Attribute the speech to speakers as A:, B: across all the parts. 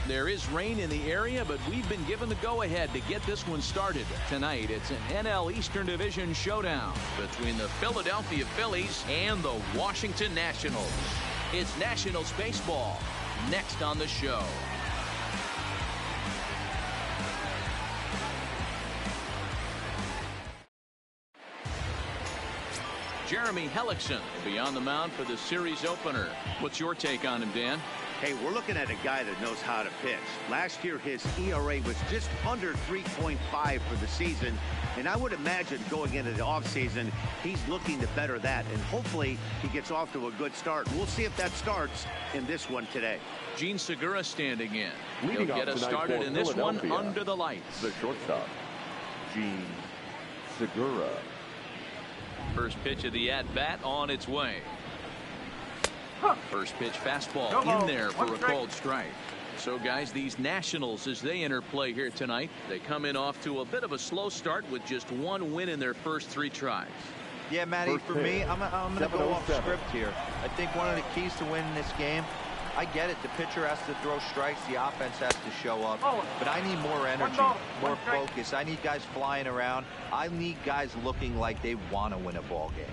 A: There is rain in the area, but we've been given the go-ahead to get this one started. Tonight, it's an NL Eastern Division showdown between the Philadelphia Phillies and the Washington Nationals. It's Nationals baseball next on the show. Jeremy Hellickson will be on the mound for the series opener. What's your take on him, Dan?
B: Hey, we're looking at a guy that knows how to pitch. Last year, his ERA was just under 3.5 for the season. And I would imagine going into the offseason, he's looking to better that. And hopefully he gets off to a good start. We'll see if that starts in this one today.
A: Gene Segura standing in.
C: Leading
A: He'll get us started in this one under the lights.
C: The shortstop, Gene Segura.
A: First pitch of the at-bat on its way. First pitch fastball in there for a called strike. So guys, these Nationals, as they enter play here tonight, they come in off to a bit of a slow start with just one win in their first 3 tries.
D: Yeah, Matty, for me, I'm going to go off script here. I think one of the keys to winning this game, I get it, the pitcher has to throw strikes, the offense has to show up, but I need more energy, more focus. I need guys flying around. I need guys looking like they want to win a ball game.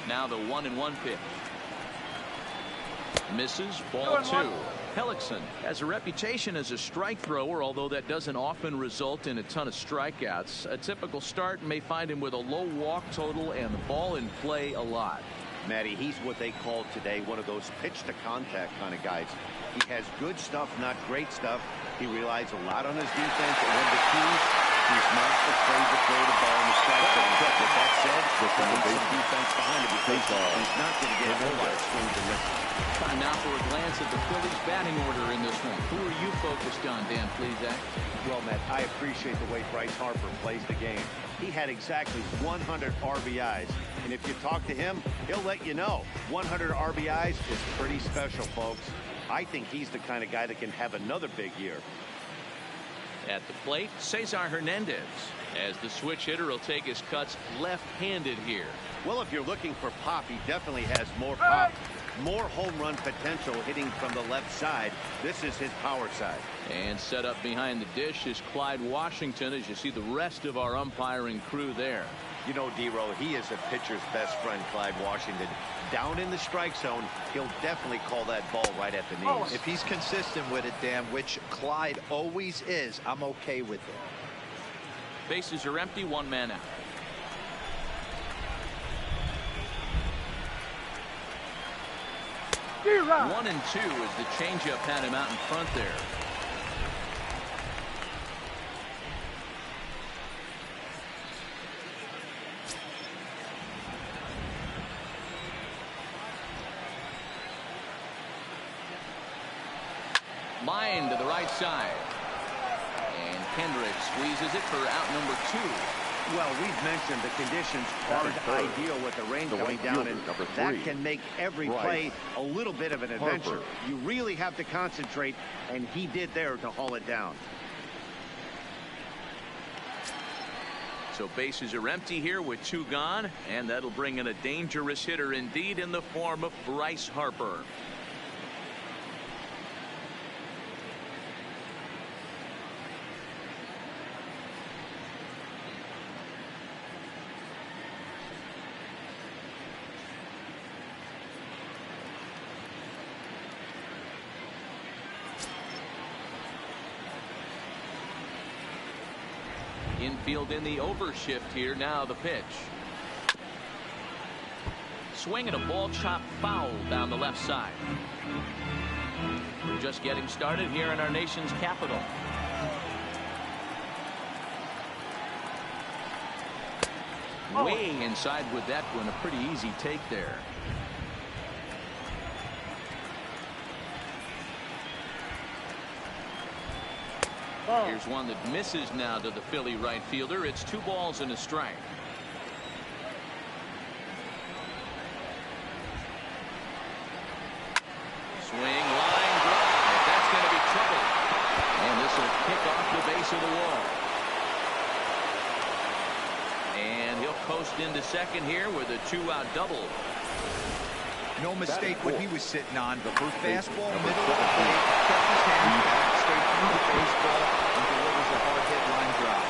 A: Now the 1-1 pitch. Misses, ball 2. Hellickson has a reputation as a strike thrower, although that doesn't often result in a ton of strikeouts. A typical start may find him with a low walk total and the ball in play a lot.
B: Matty, he's what they call today one of those pitch to contact kind of guys. He has good stuff, not great stuff. He relies a lot on his defense, and one of the keys, he's not afraid to throw the ball in the strike zone. With that said, there's some defense behind him because he's not going to get a whole lot of swings and misses.
A: Time now for a glance at the Phillies batting order in this one. Who are you focused on, Dan Plesac?
B: Well, Matt, I appreciate the way Bryce Harper plays the game. He had exactly 100 RBIs, and if you talk to him, he'll let you know 100 RBIs is pretty special, folks. I think he's the kind of guy that can have another big year.
A: At the plate, Cesar Hernandez, as the switch hitter will take his cuts left-handed here.
B: Well, if you're looking for pop, he definitely has more pop, more home run potential hitting from the left side. This is his power side.
A: And set up behind the dish is Clyde Washington, as you see the rest of our umpiring crew there.
B: You know, D-Row, he is a pitcher's best friend, Clyde Washington. Down in the strike zone, he'll definitely call that ball right at the knees.
D: If he's consistent with it, Dan, which Clyde always is, I'm okay with it.
A: Bases are empty, 1 man out. One and 2 as the changeup had him out in front there. Line to the right side. And Kendrick squeezes it for out number 2.
B: Well, we've mentioned the conditions aren't ideal with the rain coming down, and that can make every play a little bit of an adventure. You really have to concentrate, and he did there to haul it down.
A: So bases are empty here with 2 gone, and that'll bring in a dangerous hitter indeed in the form of Bryce Harper. Infield in the overshift here. Now the pitch. Swing and a ball chopped foul down the left side. We're just getting started here in our nation's capital. Way inside with that one. A pretty easy take there. Here's one that misses now to the Philly right fielder. It's 2 balls and a strike. Swing, line drive. That's going to be trouble. And this will kick off the base of the wall. second here with a 2-out double.
D: No mistake what he was sitting on. Fastball, middle of the plate, kept his hands back, stayed through the baseball, and delivers a hard hit line drive.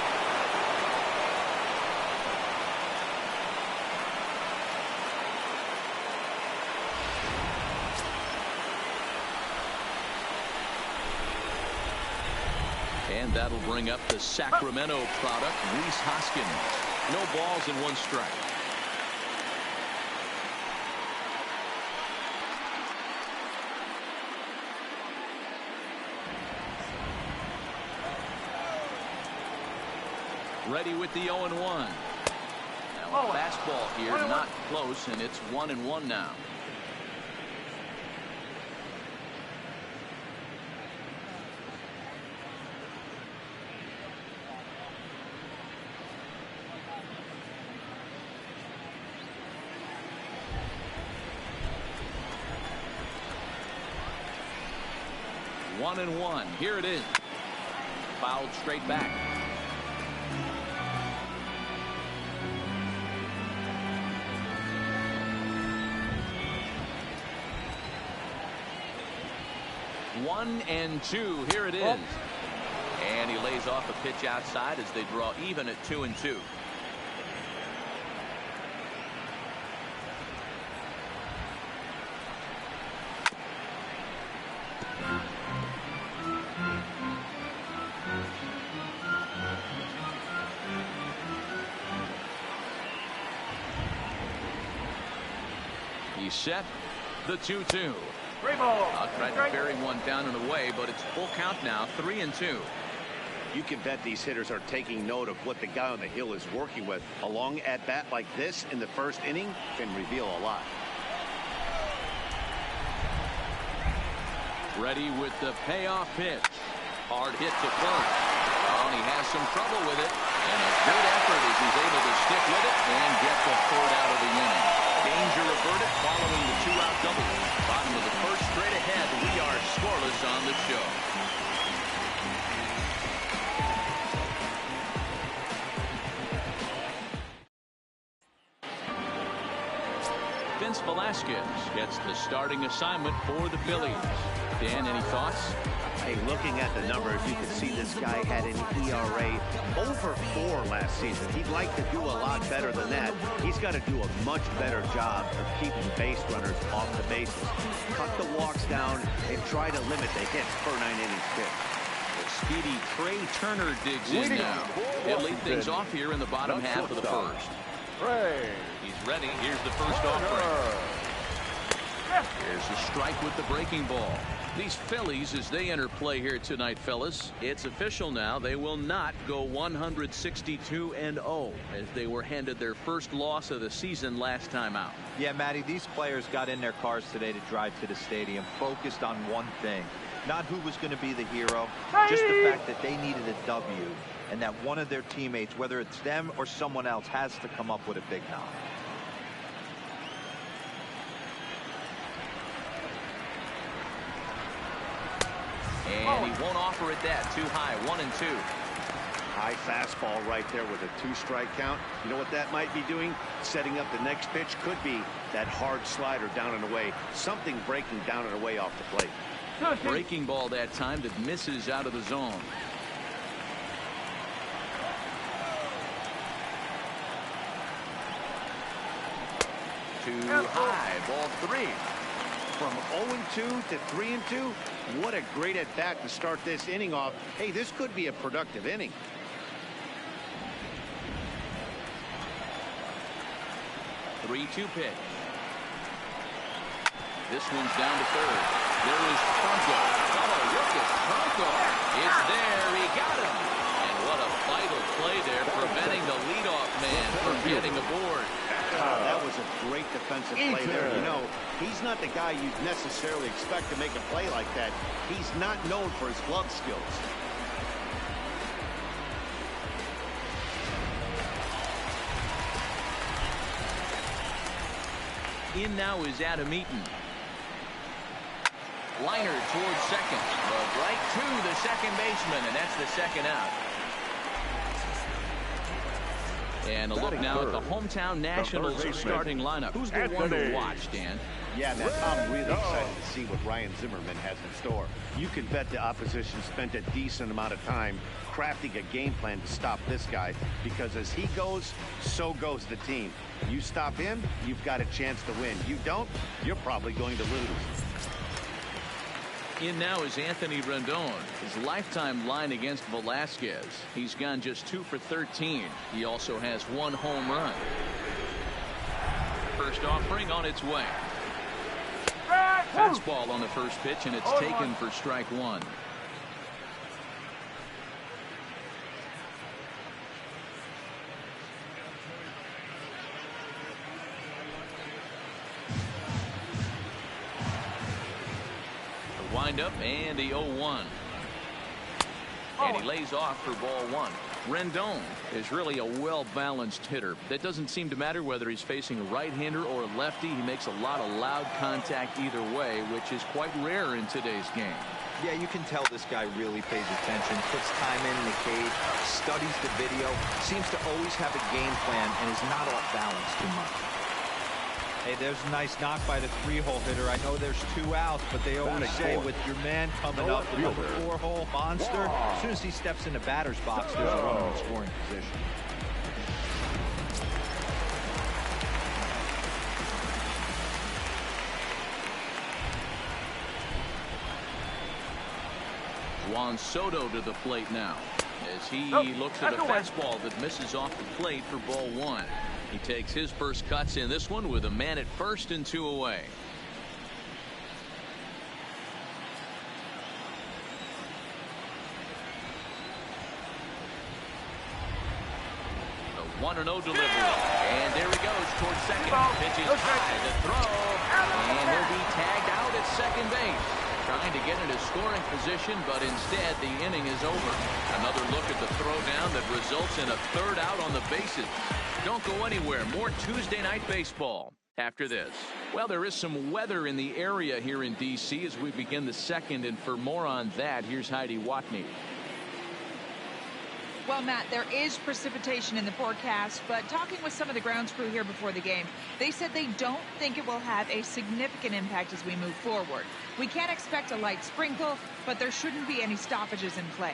A: And that'll bring up the Sacramento product, Rhys Hoskins. No balls and 1 strike. Ready with the 0-1. Now a fastball here, not close, and it's 1-1 now. One and one. Here it is. Fouled straight back. One and two. Here it is. And he lays off a pitch outside as they draw even at 2-2. He's set. The 2-2. I'll try to bury one down and away, but it's full count now, 3-2.
B: You can bet these hitters are taking note of what the guy on the hill is working with. A long at bat like this in the first inning can reveal a lot.
A: Ready with the payoff pitch. Hard hit to first. Oh, and he has some trouble with it. And a good effort as he's able to stick with it and get the third out of the inning. Danger averted following the 2-out double. Bottom of the first, straight ahead. We are scoreless on the show. Vince Velasquez gets the starting assignment for the Phillies. Dan, any thoughts?
B: Hey, looking at the numbers, you can see this guy had an ERA over 4 last season. He'd like to do a lot better than that. He's got to do a much better job of keeping base runners off the bases. Cut the walks down and try to limit the hits per 9 innings pitched.
A: Speedy Trey Turner digs in now. He'll lead things off here in the bottom half of the first. He's ready. Here's the first offering. Here's a strike with the breaking ball. These Phillies, as they enter play here tonight, fellas, it's official now. They will not go 162-0 as they were handed their first loss of the season last time out.
D: Yeah, Matty, these players got in their cars today to drive to the stadium, focused on one thing. Not who was going to be the hero, just the fact that they needed a W, and that one of their teammates, whether it's them or someone else, has to come up with a big knock.
A: And he won't offer it that. Too high. 1-2.
B: High fastball right there with a 2-strike count. You know what that might be doing? Setting up the next pitch. Could be that hard slider down and away. Something breaking down and away off the plate.
A: Breaking ball that time that misses out of the zone. Too high. Ball 3.
B: From 0-2 to 3-2, what a great at bat to start this inning off. Hey, this could be a productive inning.
A: Three-two pitch. This one's down to third. There is Franco. Oh, look at Franco. It's there. He got him. And what a vital play there, preventing the leadoff man from getting aboard.
B: That was a great defensive play there. You know, he's not the guy you'd necessarily expect to make a play like that. He's not known for his glove skills.
A: In now is Adam Eaton. Liner towards second, but right to the second baseman, and that's the second out. And a look now at the hometown Nationals starting lineup. Who's the one to watch, Dan?
B: Yeah, man, I'm really excited to see what Ryan Zimmerman has in store. You can bet the opposition spent a decent amount of time crafting a game plan to stop this guy, because as he goes, so goes the team. You stop him, you've got a chance to win. You don't, you're probably going to lose.
A: In now is Anthony Rendon. His lifetime line against Velasquez. He's gone just 2 for 13. He also has 1 home run. First offering on its way. Fastball on the first pitch, and it's taken for strike 1. The windup and the 0-1. And he lays off for ball 1. Rendon is really a well-balanced hitter. That doesn't seem to matter whether he's facing a right-hander or a lefty. He makes a lot of loud contact either way, which is quite rare in today's game.
D: Yeah, you can tell this guy really pays attention, puts time in the cage, studies the video, seems to always have a game plan, and is not off balance too much. Hey, there's a nice knock by the 3-hole hitter. I know there's 2 outs, but they always say with your man coming up, the number 4-hole monster, as soon as he steps in the batter's box, there's a runner in scoring position.
A: Juan Soto to the plate now as he looks at a fastball that misses off the plate for ball 1. He takes his first cuts in this one with a man at first and 2 away. The 1-0 delivery. And there he goes towards second. Pitch is high. The throw. And he'll be tagged out at second base. Trying to get into scoring position, but instead the inning is over. Another look at the throwdown that results in a 3rd out on the bases. Don't go anywhere. More Tuesday night baseball after this. Well, there is some weather in the area here in D.C. as we begin the 2nd, and for more on that, here's Heidi Watney.
E: Well, Matt, there is precipitation in the forecast, but talking with some of the grounds crew here before the game, they said they don't think it will have a significant impact as we move forward. We can't expect a light sprinkle, but there shouldn't be any stoppages in play.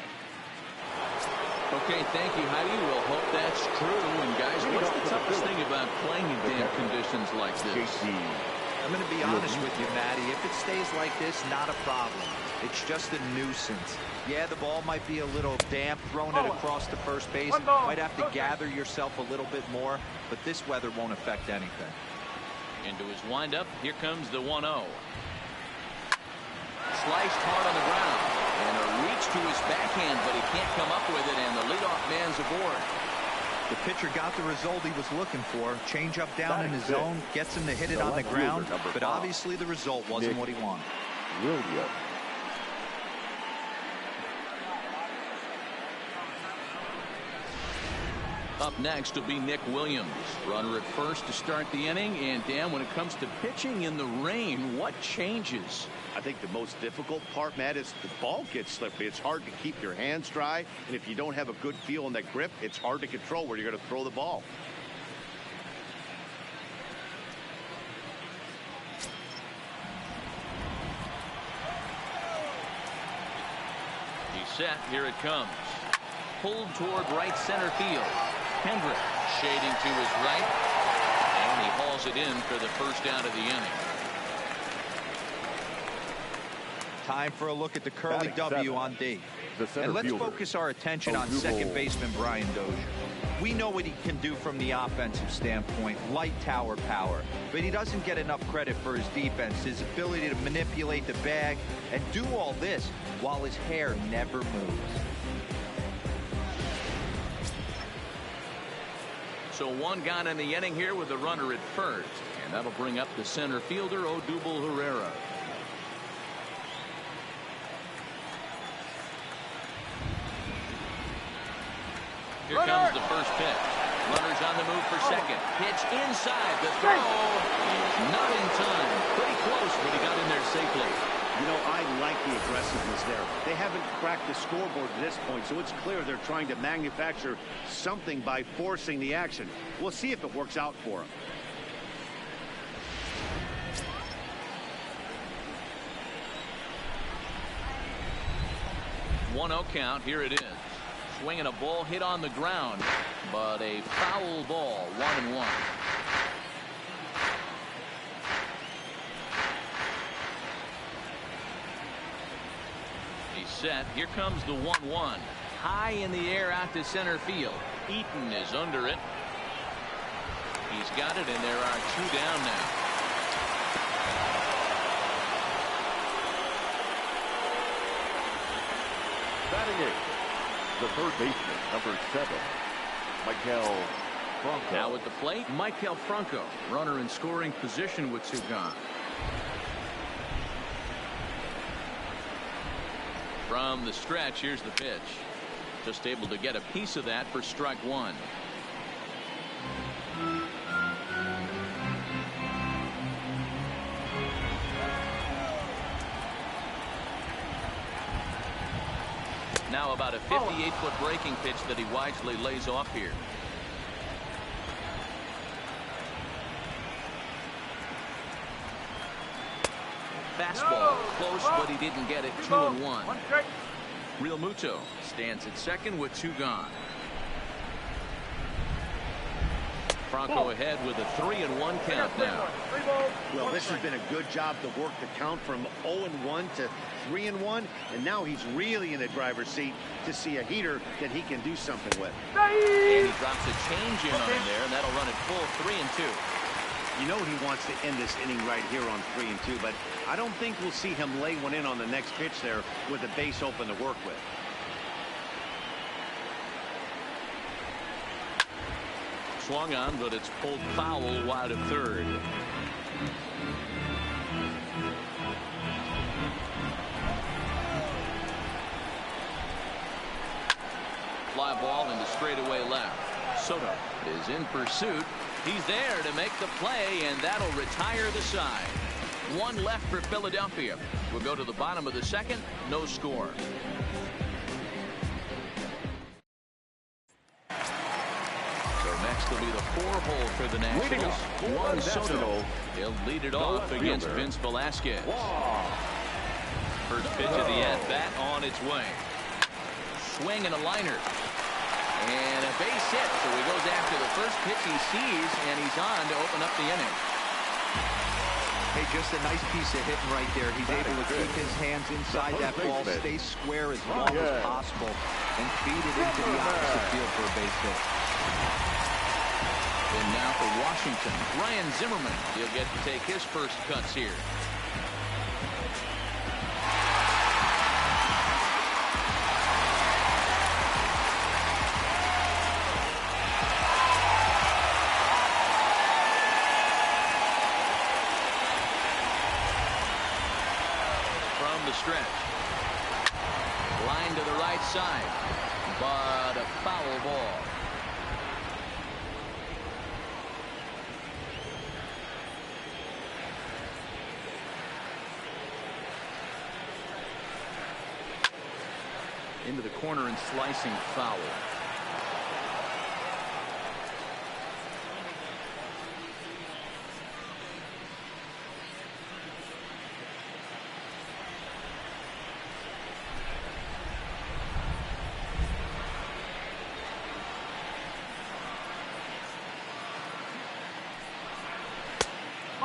A: Okay, thank you, Heidi. We'll hope that's true. And guys, what's the toughest thing about playing in damp conditions like this?
D: I'm going to be honest with you, Matty. If it stays like this, not a problem. It's just a nuisance. Yeah, the ball might be a little damp, throwing it across the first base. Might have to gather yourself a little bit more, but this weather won't affect anything.
A: Into his windup, here comes the 1-0. Sliced hard on the ground. And a reach to his backhand, but he can't come up with it, and the leadoff man's aboard.
D: The pitcher got the result he was looking for. Change up down in his zone, gets him to hit it on the ground, but obviously the result wasn't what he wanted.
A: Up next will be Nick Williams. Runner at first to start the inning. And Dan, when it comes to pitching in the rain, what changes?
B: I think the most difficult part, Matt, is the ball gets slippery. It's hard to keep your hands dry, and if you don't have a good feel on that grip, it's hard to control where you're going to throw the ball.
A: He's set. Here it comes. Pulled toward right center field. Hendrick shading to his right, and he hauls it in for the first out of the inning.
D: Time for a look at the curly W on D. And let's focus our attention on second baseman Brian Dozier. We know what he can do from the offensive standpoint, light tower power, but he doesn't get enough credit for his defense, his ability to manipulate the bag and do all this while his hair never moves.
A: So one gone in the inning here with the runner at first, and that'll bring up the center fielder Odubel Herrera. Here comes the first pitch. Runners on the move for second. Pitch inside. The throw. Not in time. Pretty close, but he got in there safely.
B: You know, I like the aggressive aggressiveness there. They haven't cracked the scoreboard at this point, so it's clear they're trying to manufacture something by forcing the action. We'll see if it works out for them.
A: 1-0 count. Here it is. Swinging a ball hit on the ground, but a foul ball. 1-1. He's set. Here comes the 1-1. High in the air out to center field. Eaton is under it. He's got it, and there are 2 down now.
C: Batting eighth, the third baseman, number 7, Michael Franco.
A: Now at the plate, Michael Franco, runner in scoring position with 2 gone. From the stretch, here's the pitch. Just able to get a piece of that for strike 1. Now about a 58-foot breaking pitch that he wisely lays off here. Fastball close, but he didn't get it. 2-1. Real Muto stands at second with 2 gone. Franco ahead with a 3-1 count now.
B: Well, this has been a good job to work the count from 0-1 to 3-1, and now he's really in the driver's seat to see a heater that he can do something with.
A: And he drops a change in on him there, and that'll run it full 3-2.
B: You know he wants to end this inning right here on 3-2, but I don't think we'll see him lay one in on the next pitch there with the base open to work with.
A: Swung on, but it's pulled foul wide of third. Fly ball into straightaway left. Soto is in pursuit. He's there to make the play, and that'll retire the side. 1 left for Philadelphia. We'll go to the bottom of the second. No score. So next will be the 4-hole for the Nationals. Juan Soto. He'll lead it off against Vince Velasquez. First pitch of the at-bat on its way. Swing and a liner. And a base hit, so he goes after the first pitch he sees, and he's on to open up the inning.
D: Hey, just a nice piece of hitting right there. He's able to keep his hands inside that ball, stay square as long as possible, and feed it into the opposite field for a base hit.
A: And now for Washington, Ryan Zimmerman. He'll get to take his first cuts here. Stretch. Line to the right side, but a foul ball. Into the corner and slicing foul.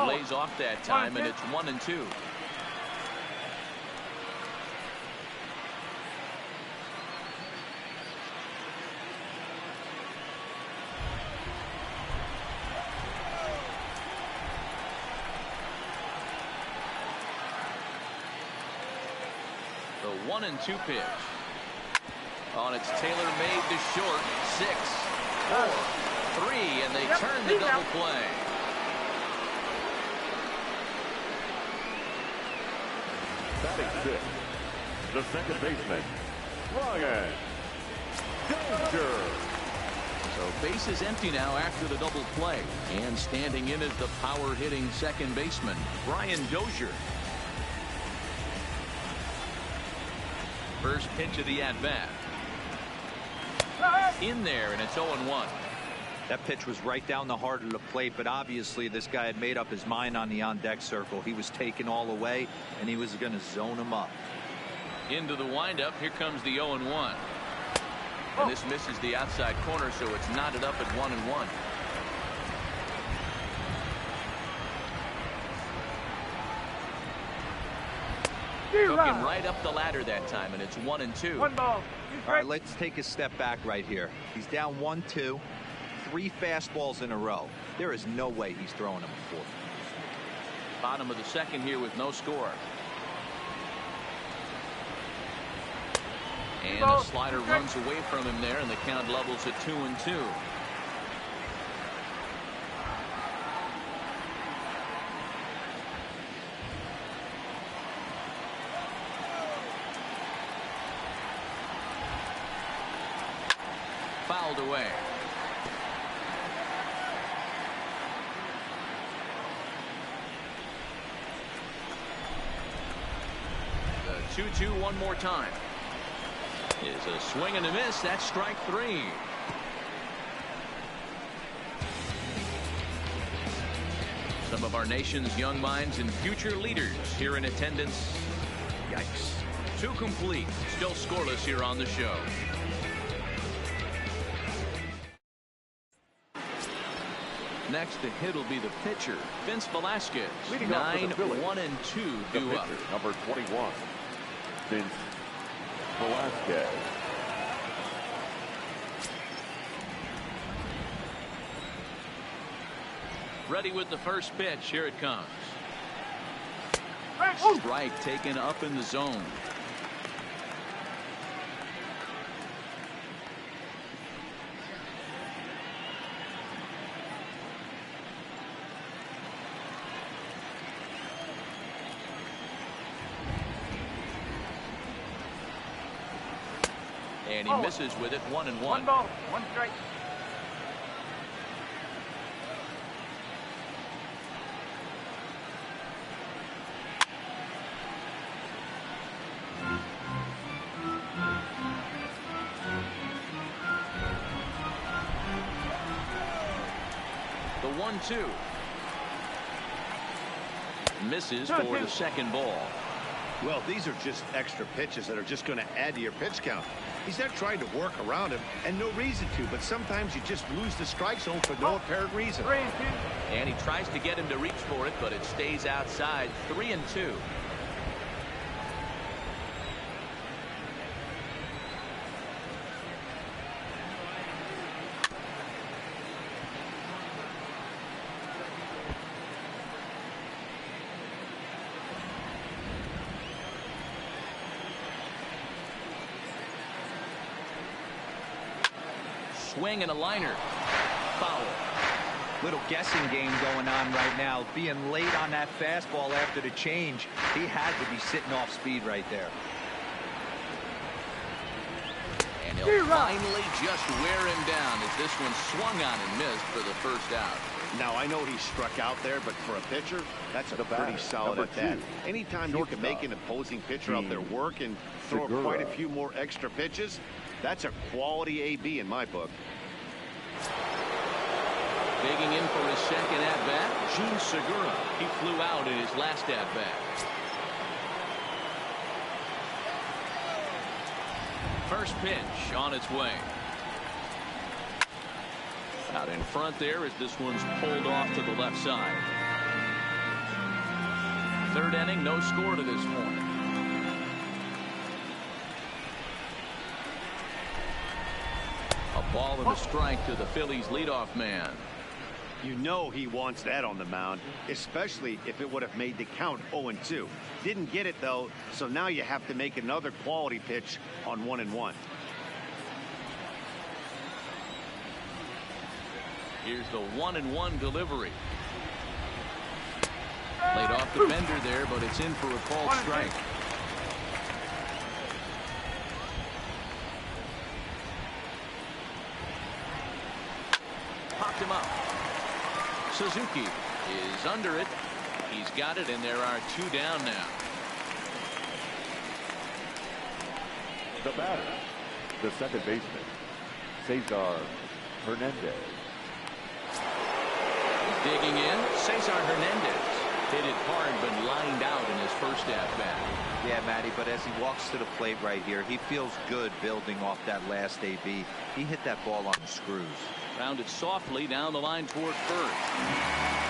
A: Lays off that time, and it's 1-2. The 1-2 pitch. On its tailor-made to short. 6, 4, 3, and they turn the double play.
C: Batting 6, the second baseman, Ryan Dozier.
A: So base is empty now after the double play. And standing in is the power-hitting second baseman, Brian Dozier. First pitch of the at-bat. In there, and it's 0-1.
D: That pitch was right down the heart of the plate, but obviously this guy had made up his mind on the on-deck circle. He was taken all the way, and he was going to zone him up.
A: Into the windup. Here comes the 0-1. And this misses the outside corner, so it's knotted up at 1-1. Took him right up the ladder that time, and it's 1-2.
D: All right, let's take a step back right here. He's down 1-2, 3 fastballs in a row. There is no way he's throwing them a 4th.
A: Bottom of the second here with no score. And a slider runs away from him there, and the count levels at 2-2. Fouled away. The 2-2 one more time. Is a swing and a miss. That's strike 3. Some of our nation's young minds and future leaders here in attendance. Yikes. 2 complete. Still scoreless here on the show. Next to hit will be the pitcher, Vince Velasquez. 9-1-2 due up.
C: Number 21, Vince Velasquez.
A: Ready with the first pitch. Here it comes. Strike taken up in the zone. And he misses with it. 1-1.
F: 1 ball, 1 strike.
A: The 1-2. Misses for the second ball.
B: Well, these are just extra pitches that are just going to add to your pitch count. He's not trying to work around him, and no reason to, but sometimes you just lose the strike zone for no apparent reason.
F: 3-2.
A: And he tries to get him to reach for it, but it stays outside. 3-2. Swing and a liner. Foul.
D: Little guessing game going on right now. Being late on that fastball after the change, he had to be sitting off speed right there.
A: And he'll finally just wear him down as this one swung on and missed for the first out.
B: Now, I know he struck out there, but for a pitcher, that's a pretty solid at bat. Anytime you can make an opposing pitcher out there work and throw quite a few more extra pitches, that's a quality AB in my book.
A: Digging in for his second at-bat, Gene Segura. He flew out in his last at-bat. First pitch on its way. Out in front there as this one's pulled off to the left side. Third inning, no score to this point. A ball and a strike to the Phillies leadoff man.
B: You know he wants that on the mound, especially if it would have made the count 0-2. Didn't get it, though, so now you have to make another quality pitch on 1-1.
A: Here's the 1-1 delivery. Laid off the bender there, but it's in for a called strike. Popped him up. Suzuki is under it. He's got it, and there are 2 down now.
C: The batter, the second baseman, Cesar Hernandez.
A: Digging in, Cesar Hernandez. Hit it hard, but lined out in his first at-bat.
D: Yeah, Matty, but as he walks to the plate right here, he feels good building off that last AB. He hit that ball on the screws.
A: Rounded softly down the line toward first.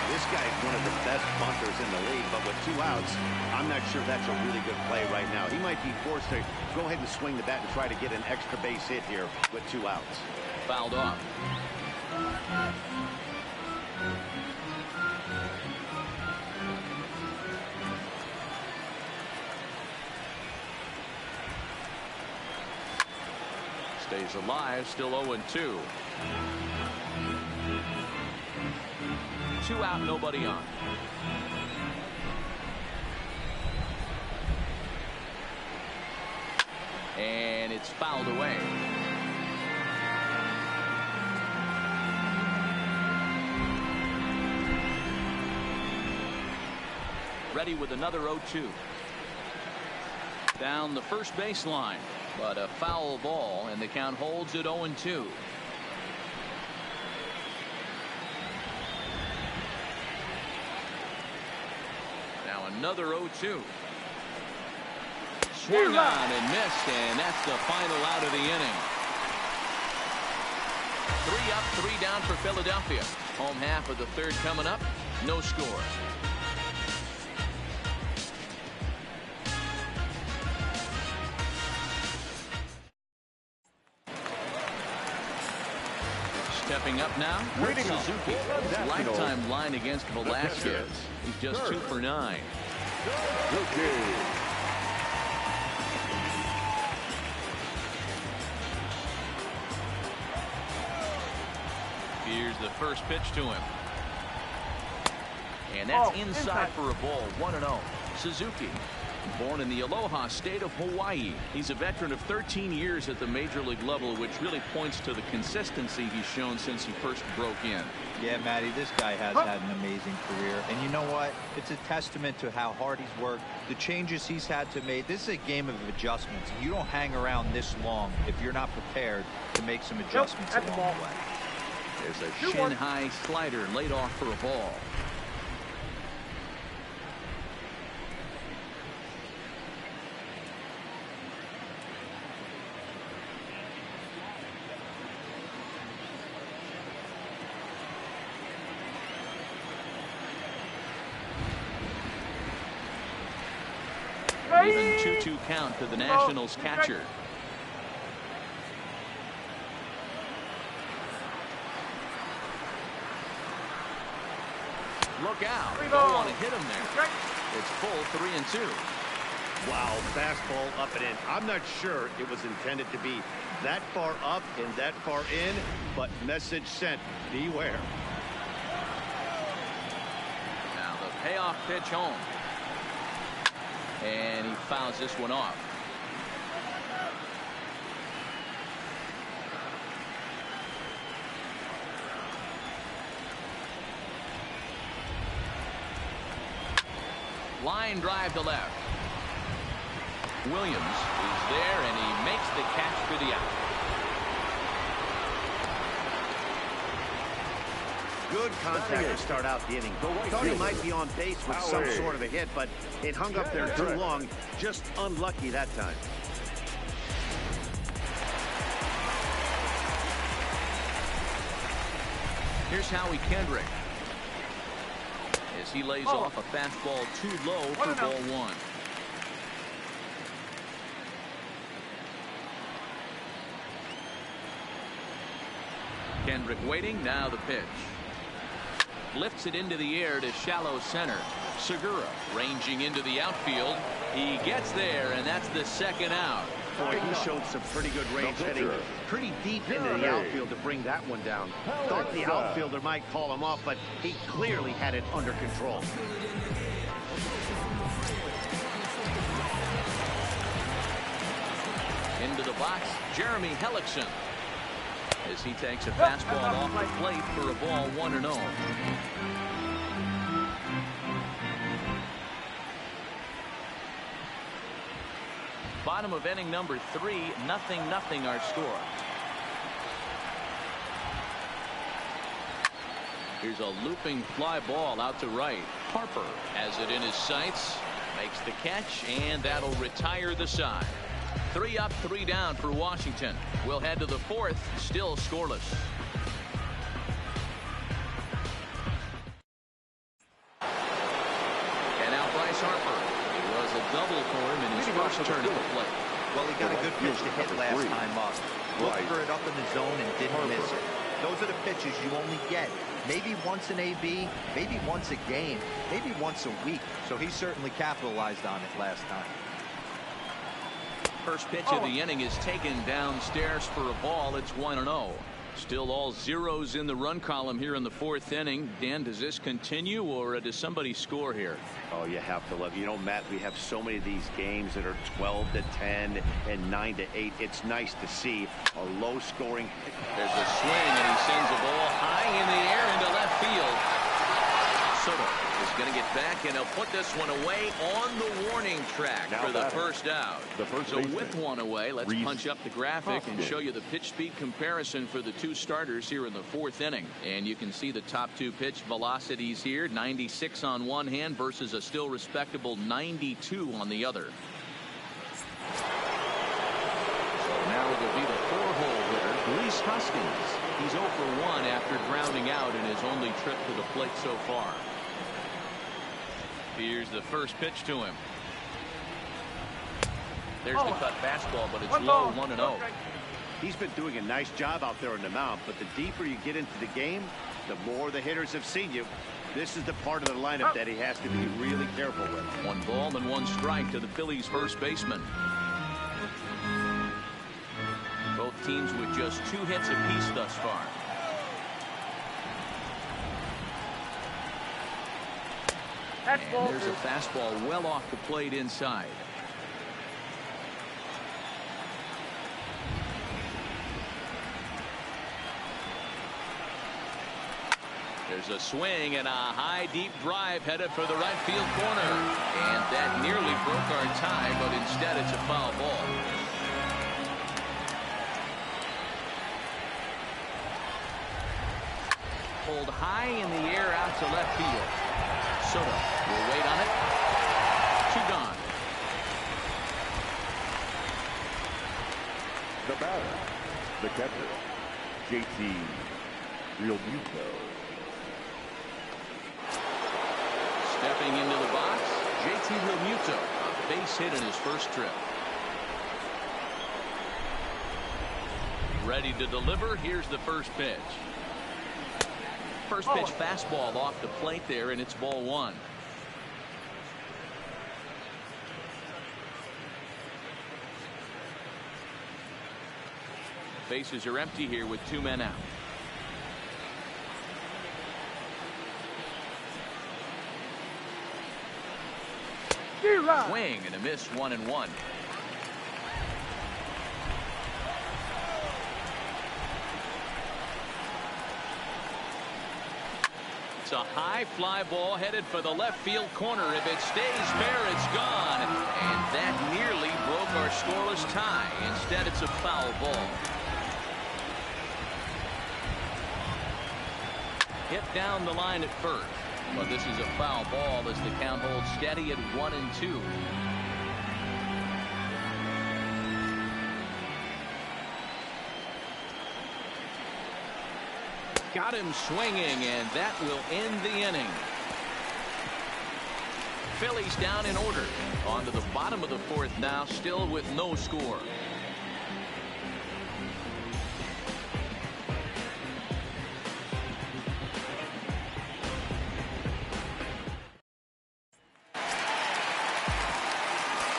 B: This guy's one of the best bunters in the league, but with 2 outs, I'm not sure that's a really good play right now. He might be forced to go ahead and swing the bat and try to get an extra base hit here with 2 outs.
A: Fouled off. Stays alive, still 0-2. 2 out, nobody on. And it's fouled away. Ready with another 0-2. Down the first baseline, but a foul ball, and the count holds at 0-2. Now another 0-2. Swung on and missed, and that's the final out of the inning. 3 up, 3 down for Philadelphia. Home half of the third coming up. No score. Stepping up now, Suzuki. His lifetime line against Velasquez. He's just 2 for 9. Here's the first pitch to him. And that's inside for a ball. 1-0. Suzuki, born in the Aloha state of Hawaii. He's a veteran of 13 years at the major league level, which really points to the consistency he's shown since he first broke in.
D: Yeah, Matty, this guy has had an amazing career. And you know what? It's a testament to how hard he's worked, the changes he's had to make. This is a game of adjustments. You don't hang around this long if you're not prepared to make some adjustments along the way.
A: There's a shin-high slider laid off for a ball. Even 2-2 count to the Nationals catcher. Look out. Don't want to hit him there. It's full 3-2.
B: Wow, fastball up and in. I'm not sure it was intended to be that far up and that far in, but message sent. Beware.
A: Now the payoff pitch home. And he fouls this one off. Line drive to left. Williams is there, and he makes the catch for the out.
B: Good contact to start out the inning. Thought he might be on base with some sort of a hit, but it hung up there too long. Just unlucky that time.
A: Here's Howie Kendrick as he lays off a fastball too low for ball 1. Kendrick waiting. Now the pitch. Lifts it into the air to shallow center. Segura ranging into the outfield. He gets there, and that's the second out.
B: Boy, he showed some pretty good range hitting pretty deep into the outfield to bring that one down. Thought the outfielder might call him off, but he clearly had it under control.
A: Into the box, Jeremy Hellickson, as he takes a fastball off the plate for a ball 1-0. Bottom of inning number 3, 0-0 our score. Here's a looping fly ball out to right. Harper has it in his sights, makes the catch, and that'll retire the side. 3 up, 3 down for Washington. We'll head to the 4th, still scoreless. And now Bryce Harper. It was a double for him in his first turn at the plate.
D: Well, he got a good pitch to hit last time up. Looked for it up in the zone and didn't miss it. Those are the pitches you only get maybe once in AB, maybe once a game, maybe once a week. So he certainly capitalized on it last time.
A: First pitch of the inning is taken downstairs for a ball. It's 1-0. Still all zeros in the run column here in the 4th inning. Dan, does this continue or does somebody score here?
B: Oh, you have to love. You know, Matt, we have so many of these games that are 12-10 and 9-8. It's nice to see a low scoring.
A: There's a swing and he sends a ball high in the air into left field. Soto is going to get back and he'll put this one away on the warning track for the first out. So with one away, let's punch up the graphic and show you the pitch speed comparison for the 2 starters here in the 4th inning. And you can see the top 2 pitch velocities here, 96 on one hand versus a still respectable 92 on the other. So now it'll be the 4-hole hitter, Rhys Hoskins. He's 0 for 1 after grounding out in his only trip to the plate so far. Here's the first pitch to him. There's the cut fastball, but it's low, 1-0.
B: He's been doing a nice job out there on the mound, but the deeper you get into the game, the more the hitters have seen you. This is the part of the lineup that he has to be really careful with.
A: 1 ball and 1 strike to the Phillies first baseman. Both teams with just 2 hits apiece thus far. And there's a fastball well off the plate inside. There's a swing and a high deep drive headed for the right field corner. And that nearly broke our tie, but instead it's a foul ball. Pulled high in the air out to left field. Soto will wait on it. 2 gone.
C: The batter, the catcher, JT Realmuto.
A: Stepping into the box, JT Realmuto, a base hit in his first trip. Ready to deliver. Here's the first pitch. First pitch fastball off the plate there, and it's ball 1. Bases are empty here with 2 men out. Swing and a miss, 1-1. It's a high fly ball headed for the left field corner. If it stays fair, it's gone. And that nearly broke our scoreless tie. Instead, it's a foul ball. Hit down the line at first. But this is a foul ball as the count holds steady at 1-2. Got him swinging, and that will end the inning. Phillies down in order. On to the bottom of the 4th now, still with no score.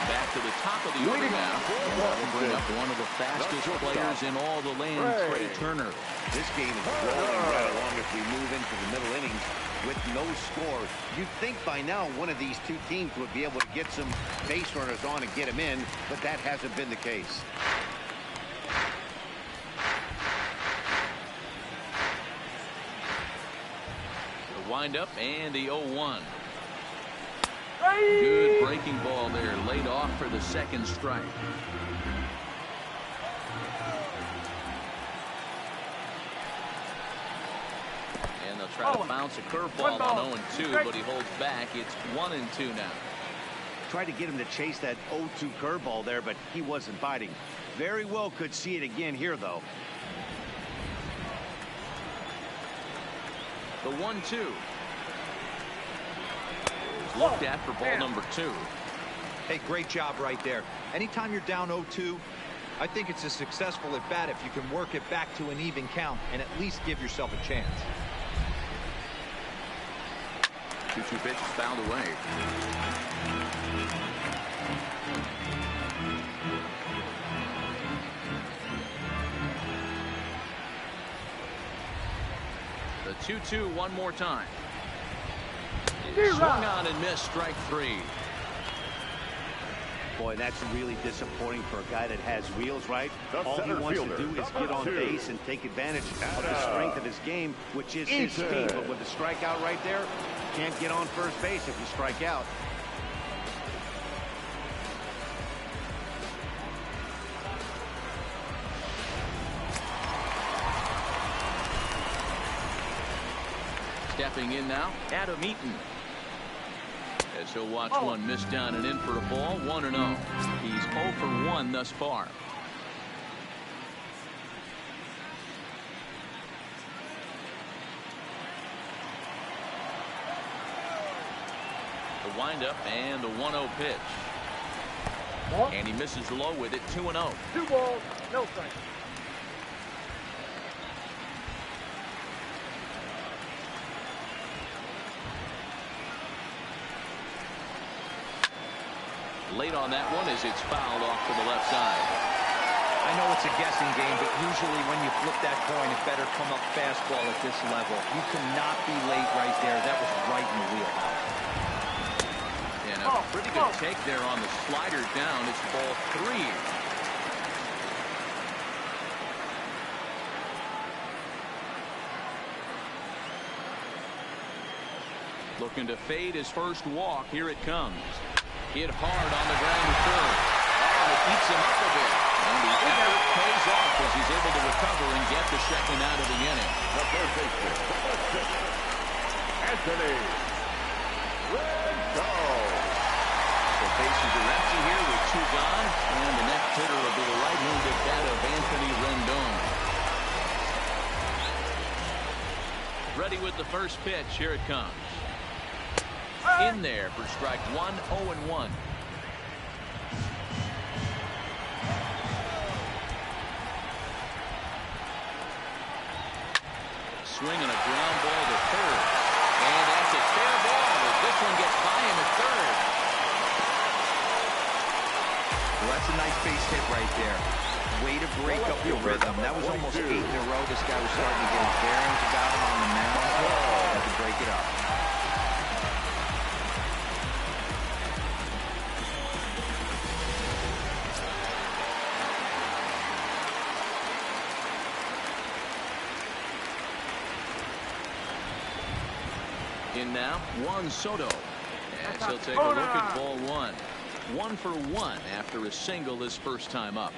A: Back to the top of the order now. That'll bring up one of the fastest players in all the land, Trey Turner.
B: This game is rolling right along as we move into the middle innings with no score. You'd think by now one of these 2 teams would be able to get some base runners on and get them in, but that hasn't been the case. The windup and the 0-1. Good breaking
A: breaking ball there, laid off for the second strike. And they'll try to bounce a curveball on 0-2, but he holds back. It's 1-2 now.
B: Tried to get him to chase that 0-2 curveball there, but he wasn't biting. Very well could see it again here, though.
A: The 1-2. Looked at for ball number 2.
D: Hey, great job right there. Anytime you're down 0-2, I think it's a successful at bat if you can work it back to an even count and at least give yourself a chance.
A: 2-2 pitch is fouled away. The 2-2 one more time. Swung on and missed, strike 3.
B: Boy, that's really disappointing for a guy that has wheels, right? All he wants to do is get on base and take advantage of the strength of his game, which is his speed. But with the strikeout right there, can't get on first base if you strike out.
A: Stepping in now, Adam Eaton. As he'll watch one miss down and in for a ball, 1-0. He's 0 for 1 thus far. The windup and the 1-0 pitch. And he misses low with it, 2-0.
F: 2 balls, no strikes.
A: Late on that one as it's fouled off to the left side.
D: I know it's a guessing game, but usually when you flip that coin, it better come up fastball at this level. You cannot be late right there. That was right in the wheelhouse.
A: And a pretty good take there on the slider down. It's ball 3. Looking to fade his first walk. Here it comes. Hit hard on the ground to third. Oh, it eats him up a bit. And the effort pays off as he's able to recover and get the second out of the inning.
C: The third baseman, Anthony Rendon.
A: The bases are empty here with 2 gone. And the next hitter will be the right-handed bat of Anthony Rendon. Ready with the first pitch. Here it comes. In there for strike 1, 0-1. Swinging a ground ball to third. And that's a fair ball as this one gets by him at third.
D: Well, that's a nice base hit right there. Way to break up your rhythm. That was almost 8 in a row. This guy was starting to get his bearings about him on the mound. Had to break it up.
A: In now, Juan Soto. As he'll take a look at ball 1. 1 for 1 after a single his first time up.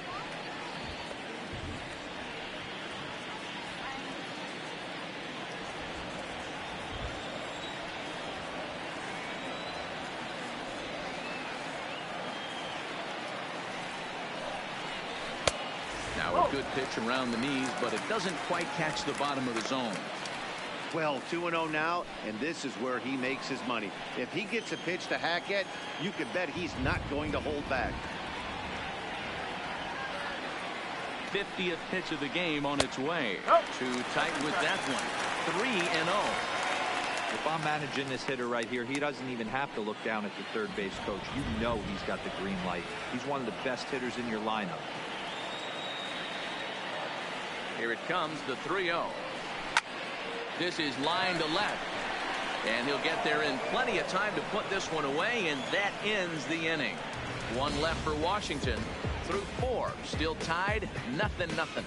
A: Now a good pitch around the knees, but it doesn't quite catch the bottom of the zone.
B: Well, 2-0 now, and this is where he makes his money. If he gets a pitch to hack at, you can bet he's not going to hold back.
A: 50th pitch of the game on its way. Too tight with that one. 3-0.
D: If I'm managing this hitter right here, he doesn't even have to look down at the third base coach. You know he's got the green light. He's one of the best hitters in your lineup.
A: Here it comes, the 3-0. This is line to left. And he'll get there in plenty of time to put this one away, and that ends the inning. 1 left for Washington through 4. Still tied, 0-0.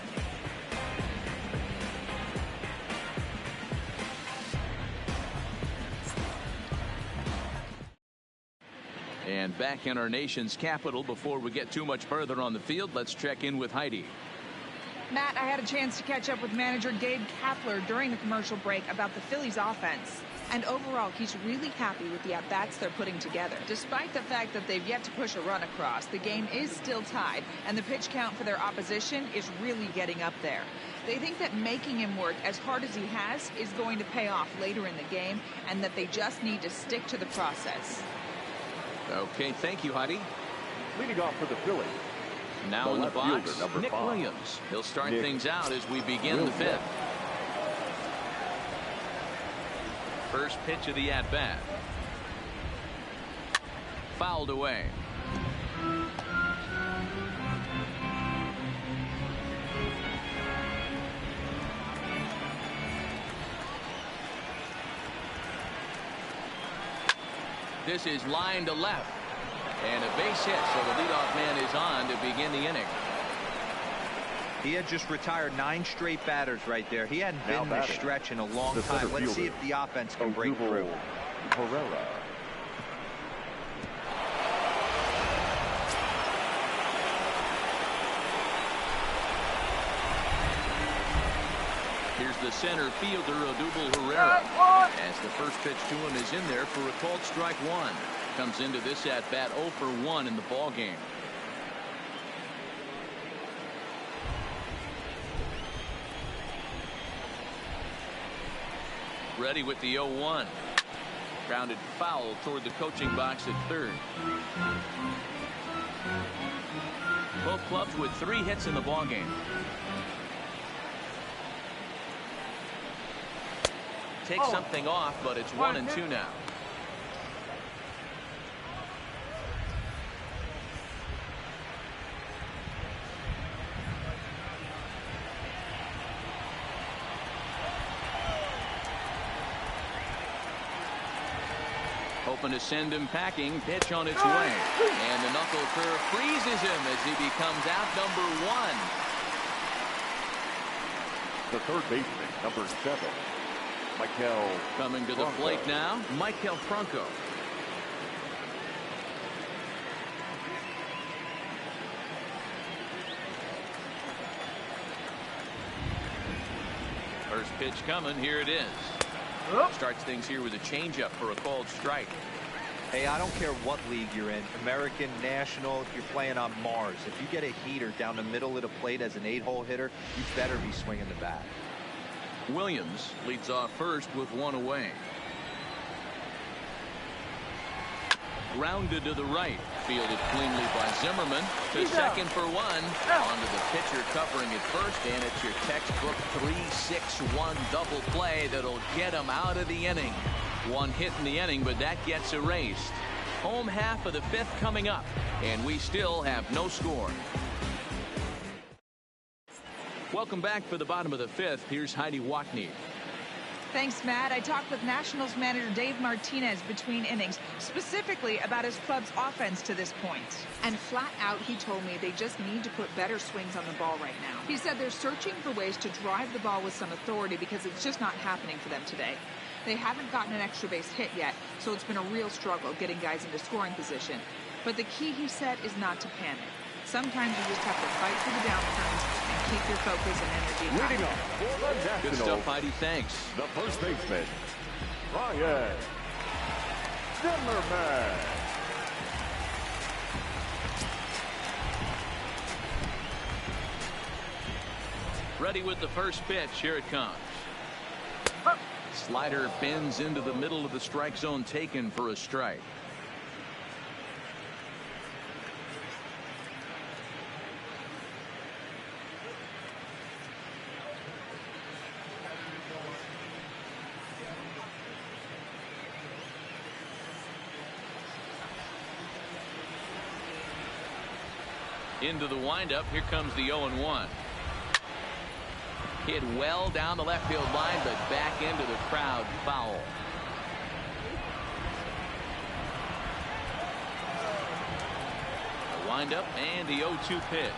A: And back in our nation's capital, before we get too much further on the field, let's check in with Heidi.
E: Matt, I had a chance to catch up with manager Gabe Kapler during the commercial break about the Phillies offense. And overall, he's really happy with the at-bats they're putting together. Despite the fact that they've yet to push a run across, the game is still tied, and the pitch count for their opposition is really getting up there. They think that making him work as hard as he has is going to pay off later in the game, and that they just need to stick to the process.
A: Okay, thank you, Heidi.
C: Leading off for the Phillies.
A: Now in the box, Nick Williams. He'll start things out as we begin the fifth. First pitch of the at-bat. Fouled away. This is line to left. And a base hit, so the leadoff man is on to begin the inning.
D: He had just retired 9 straight batters right there. He hadn't been in this stretch in a long time. Let's see if the offense can break through.
C: Herrera.
A: Here's the center fielder, Odubel Herrera. As the first pitch to him is in there for a called strike one. Comes into this at bat 0 for 1 in the ball game. Ready with the 0-1. Grounded foul toward the coaching box at third. Both clubs with 3 hits in the ball game. Take something off, but it's 1-2 now. Hoping to send him packing. Pitch on its way. And the knuckle curve freezes him as he becomes out number 1.
C: The third baseman, number 7. Michael
A: Coming to the plate now, Michael Franco. First pitch coming. Here it is. Starts things here with a changeup for a called strike.
D: Hey, I don't care what league you're in, American, National, if you're playing on Mars. If you get a heater down the middle of the plate as an 8-hole hitter, you better be swinging the bat.
A: Williams leads off first with 1 away. Grounded to the right. Fielded cleanly by Zimmerman. To second for 1. Onto the pitcher covering it first. And it's your textbook 3-6-1 double play that'll get him out of the inning. 1 hit in the inning, but that gets erased. Home half of the 5th coming up. And we still have no score. Welcome back for the bottom of the 5th. Here's Heidi Watney.
E: Thanks, Matt. I talked with Nationals manager Dave Martinez between innings, specifically about his club's offense to this point. And flat out, he told me they just need to put better swings on the ball right now. He said they're searching for ways to drive the ball with some authority because it's just not happening for them today. They haven't gotten an extra base hit yet, so it's been a real struggle getting guys into scoring position. But the key, he said, is not to panic. Sometimes you just have to fight for the downturns and keep your focus and energy high.
C: Leading off for the Nationals.
A: Good stuff, Heidi. Thanks.
C: The first baseman, Ryan Zimmerman.
A: Ready with the first pitch. Here it comes. Slider bends into the middle of the strike zone, taken for a strike. Into the windup. Here comes the 0-1. Hit well down the left field line, but back into the crowd. Foul. The windup and the 0-2 pitch.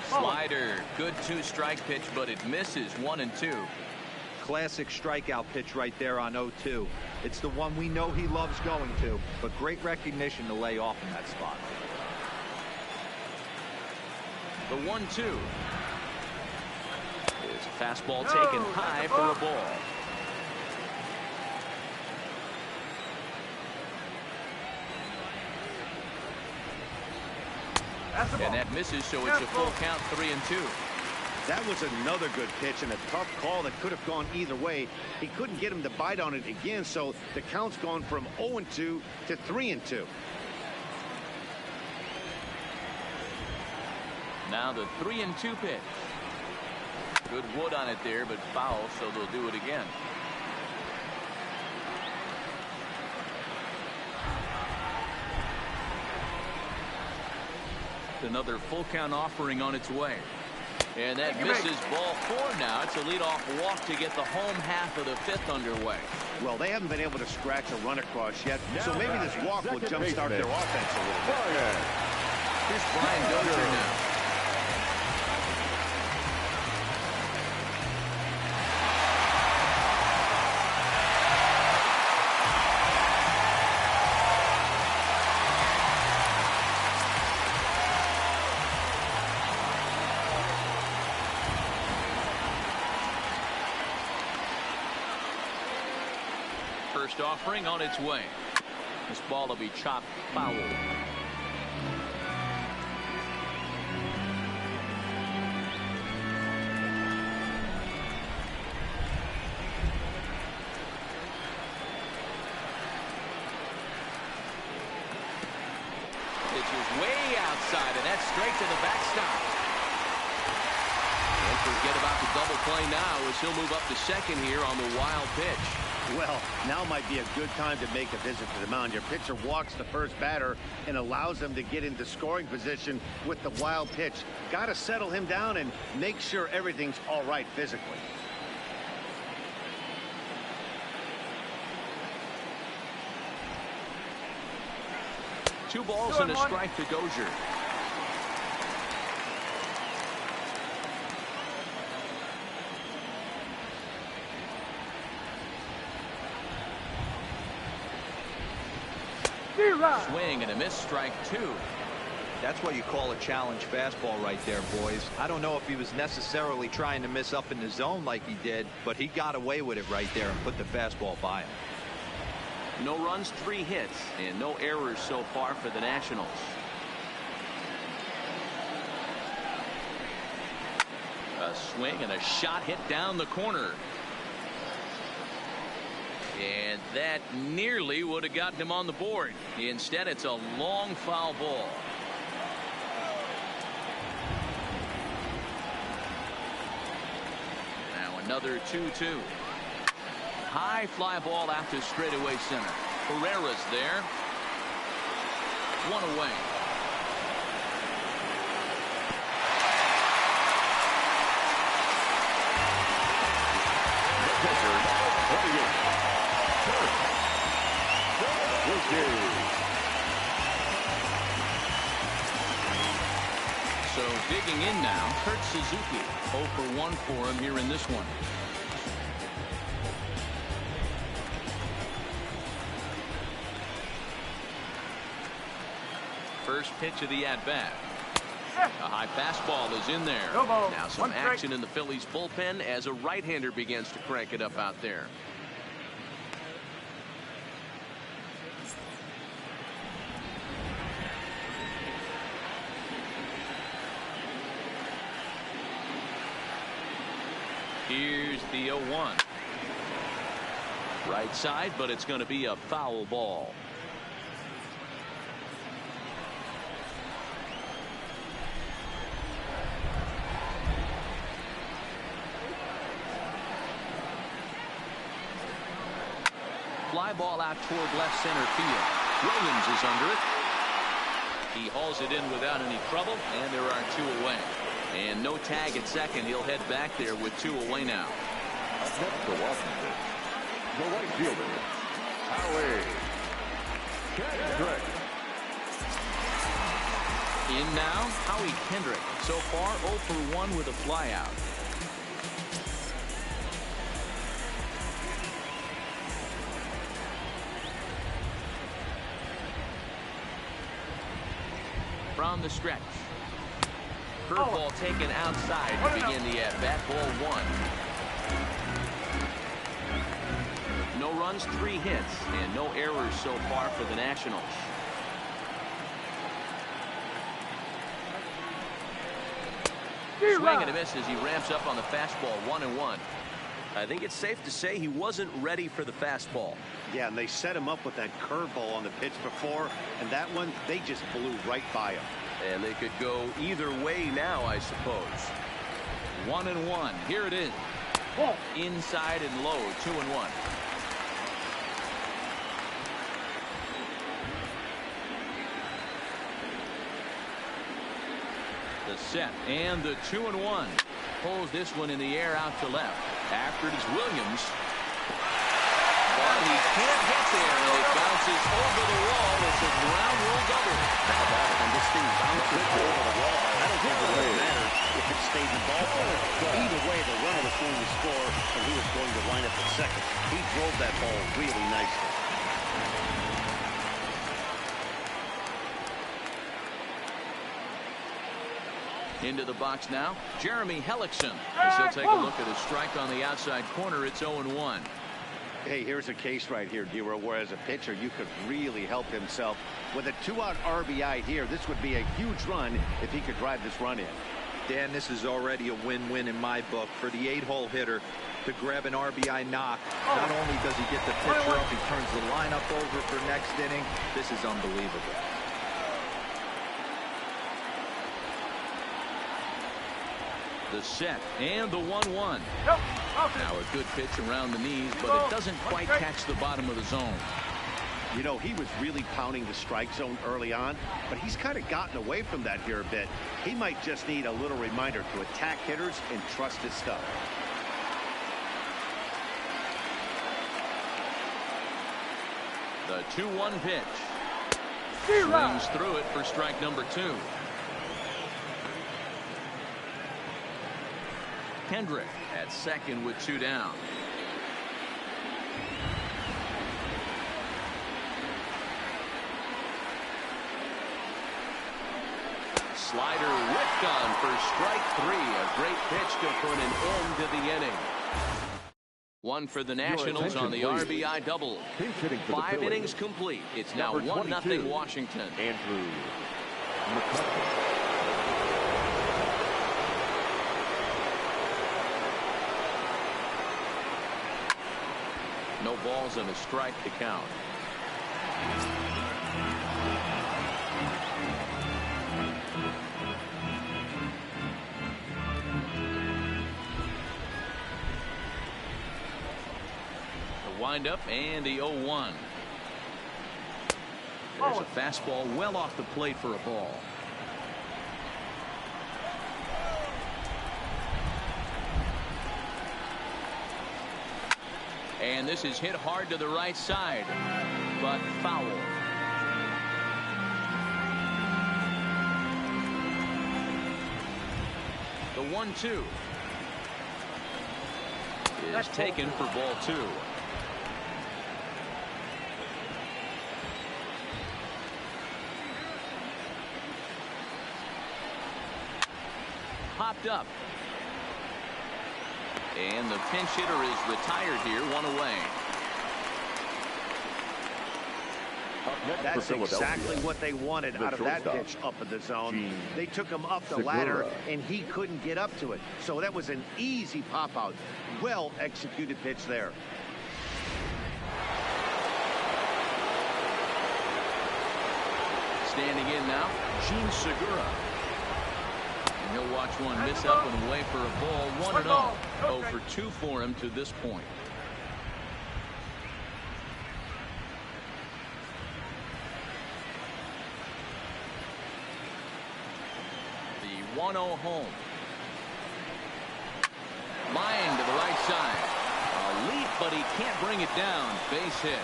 A: Slider. Good 2-strike pitch, but it misses 1-2.
D: classic strikeout pitch right there on 0-2. It's the one we know he loves going to, but great recognition to lay off in that spot.
A: The 1-2. It's a fastball taken high for a ball. And that misses, so it's a full count, 3-2.
B: That was another good pitch and a tough call that could have gone either way. He couldn't get him to bite on it again, so the count's gone from 0-2 to 3-2.
A: Now the 3-2 pitch. Good wood on it there, but foul, so they'll do it again. Another full count offering on its way. And that misses, ball 4 now. It's a leadoff walk to get the home half of the 5th underway.
B: Well, they haven't been able to scratch a run across yet, so maybe this walk will jumpstart their offense a little bit.
A: Here's Brian Dozier now. First offering on its way. This ball will be chopped foul. Pitch is way outside, and that's straight to the backstop. Don't forget about the double play now as he'll move up to second here on the wild pitch.
B: Well, now might be a good time to make a visit to the mound. Your pitcher walks the first batter and allows him to get into scoring position with the wild pitch. Got to settle him down and make sure everything's all right physically.
A: Two balls and a strike to Dozier. Swing and a miss, strike 2.
D: That's what you call a challenge fastball right there, boys. I don't know if he was necessarily trying to miss up in the zone like he did, but he got away with it right there and put the fastball by him.
A: No runs, 3 hits, and no errors so far for the Nationals. A swing and a shot hit down the corner. And that nearly would have gotten him on the board. Instead, it's a long foul ball. Now another 2-2. High fly ball out to straightaway center. Herrera's there. 1 away. So digging in now, Kurt Suzuki. 0 for 1 for him here in this one. First pitch of the at-bat. A high fastball is in there. Now some action in the Phillies bullpen as a right-hander begins to crank it up out there. Here's the 0-1. Right side, but it's going to be a foul ball. Fly ball out toward left center field. Williams is under it. He hauls it in without any trouble, and there are 2 away. And no tag at second. He'll head back there with 2 away now.
C: Up next for Washington, the right fielder, Howie Kendrick.
A: In now, Howie Kendrick. So far, 0 for 1 with a flyout. From the stretch. Curveball taken outside to begin the at-bat. Ball 1. No runs, 3 hits, and no errors so far for the Nationals. Swing and a miss as he ramps up on the fastball. 1-1.
F: I think it's safe to say he wasn't ready for the fastball.
B: Yeah, and they set him up with that curveball on the pitch before, and that one, they just blew right by him.
F: And they could go either way now, I suppose.
A: 1-1. Here it is. Inside and low. 2-1. The set and the 2-1. Pulls this one in the air out to left. After it is Williams. But he can't get there. It bounces over the wall. It's a ground rule double.
B: And this thing bounces over the wall. I don't think it really matters if it stayed in the ballpark. Either way, the runner was going to score, and he was going to line up at second. He drove that ball really nicely.
A: Into the box now, Jeremy Hellickson. As he'll take a look at a strike on the outside corner. It's 0-1.
B: Hey, here's a case right here, D-Row, where as a pitcher, you could really help himself. With a 2-out RBI here, this would be a huge run if he could drive this run in.
D: Dan, this is already a win-win in my book for the 8-hole hitter to grab an RBI knock. Not only does he get the pitcher up, he turns the lineup over for next inning. This is unbelievable.
A: The set and the 1-1. Now a good pitch around the knees, but it doesn't quite catch the bottom of the zone.
B: You know, he was really pounding the strike zone early on, but he's kind of gotten away from that here a bit. He might just need a little reminder to attack hitters and trust his stuff.
A: The 2-1 pitch. Swings through it for strike number 2. Kendrick at second with 2 down. Slider whipped on for strike 3. A great pitch to put an end to the inning. One for the Nationals on the RBI double. 5 innings complete. It's now 1-0 Washington.
C: Andrew McCutcheon.
A: No balls and a strike to count. The windup and the 0-1. There's a fastball well off the plate for a ball. And this is hit hard to the right side, but foul. The 1-2 is taken for ball 2. Popped up. And the pinch hitter is retired here, 1 away.
B: That's exactly what they wanted out of that pitch up in the zone. They took him up the ladder, and he couldn't get up to it. So that was an easy pop-out. Well-executed pitch there.
A: Standing in now, Gene Segura. And he'll watch one miss up and away for a ball. 1-0. 0 for 2 for him to this point. The 1-0 home. Line to the right side. A leap, but he can't bring it down. Base hit.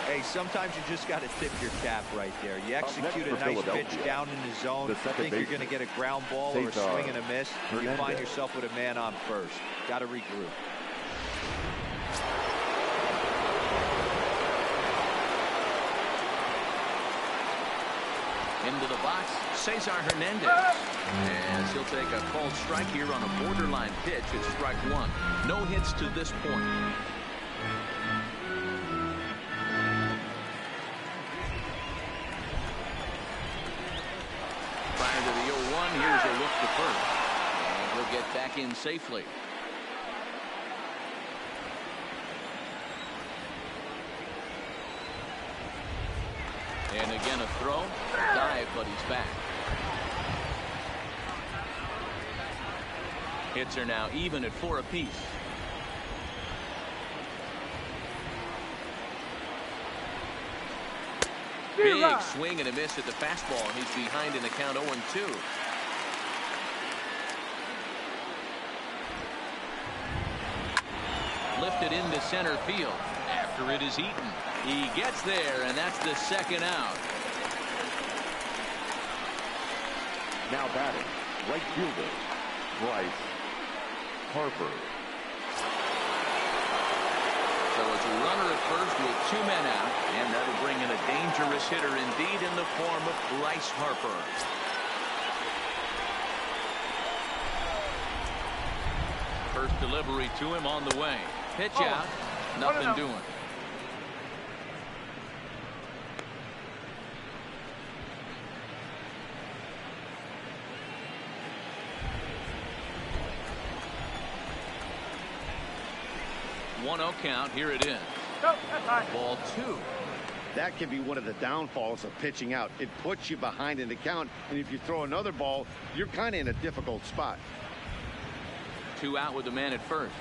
D: Hey, sometimes you just got to tip your cap right there. You execute a nice pitch down in the zone, think you're going to get a ground ball or a swing and a miss, you find yourself with a man on first. Got to regroup.
A: Into the box, Cesar Hernandez. As he'll take a called strike here on a borderline pitch. It's strike one. No hits to this point. Prior to the 0-1, here's a look to first. And he'll get back in safely. And again a throw. Dive, but he's back. Hits are now even at 4 apiece. Big swing and a miss at the fastball, and he's behind in the count 0-2. Lifted into center field after it is eaten. He gets there, and that's the second out.
C: Now batting, right fielder, Bryce Harper.
A: So it's a runner at first with 2 men out, and that'll bring in a dangerous hitter indeed in the form of Bryce Harper. First delivery to him on the way. Pitch out, nothing doing. One 0 count. Here it is. Ball 2.
B: That can be one of the downfalls of pitching out. It puts you behind in the count, and if you throw another ball, you're kind of in a difficult spot.
A: 2 out with the man at first.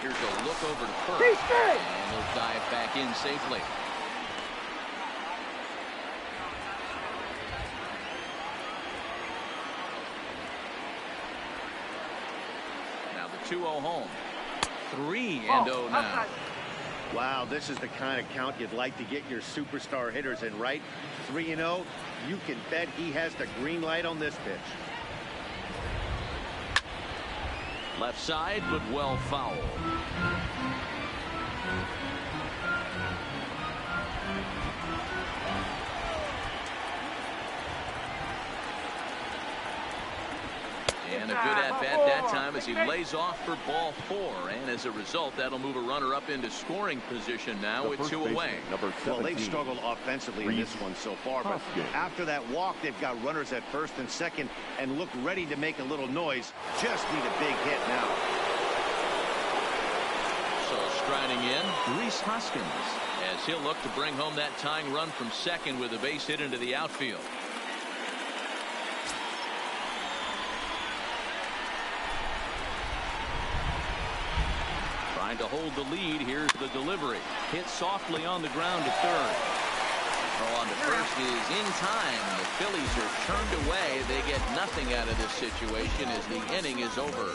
A: Here's a look over to first, and he'll dive back in safely. Now the 2-0 home. 3-0 now.
B: Wow, this is the kind of count you'd like to get your superstar hitters in, right? 3-0, you can bet he has the green light on this pitch.
A: Left side, but well fouled. And a good at-bat that time as he lays off for ball 4. And as a result, that'll move a runner up into scoring position now with 2 away.
B: Well, they've struggled offensively in this one so far, but after that walk, they've got runners at first and second and look ready to make a little noise. Just need a big hit now.
A: So striding in, Rhys Hoskins, as he'll look to bring home that tying run from second with a base hit into the outfield. Trying to hold the lead. Here's the delivery. Hit softly on the ground to third. Throw on to first is in time. The Phillies are turned away. They get nothing out of this situation as the inning is over.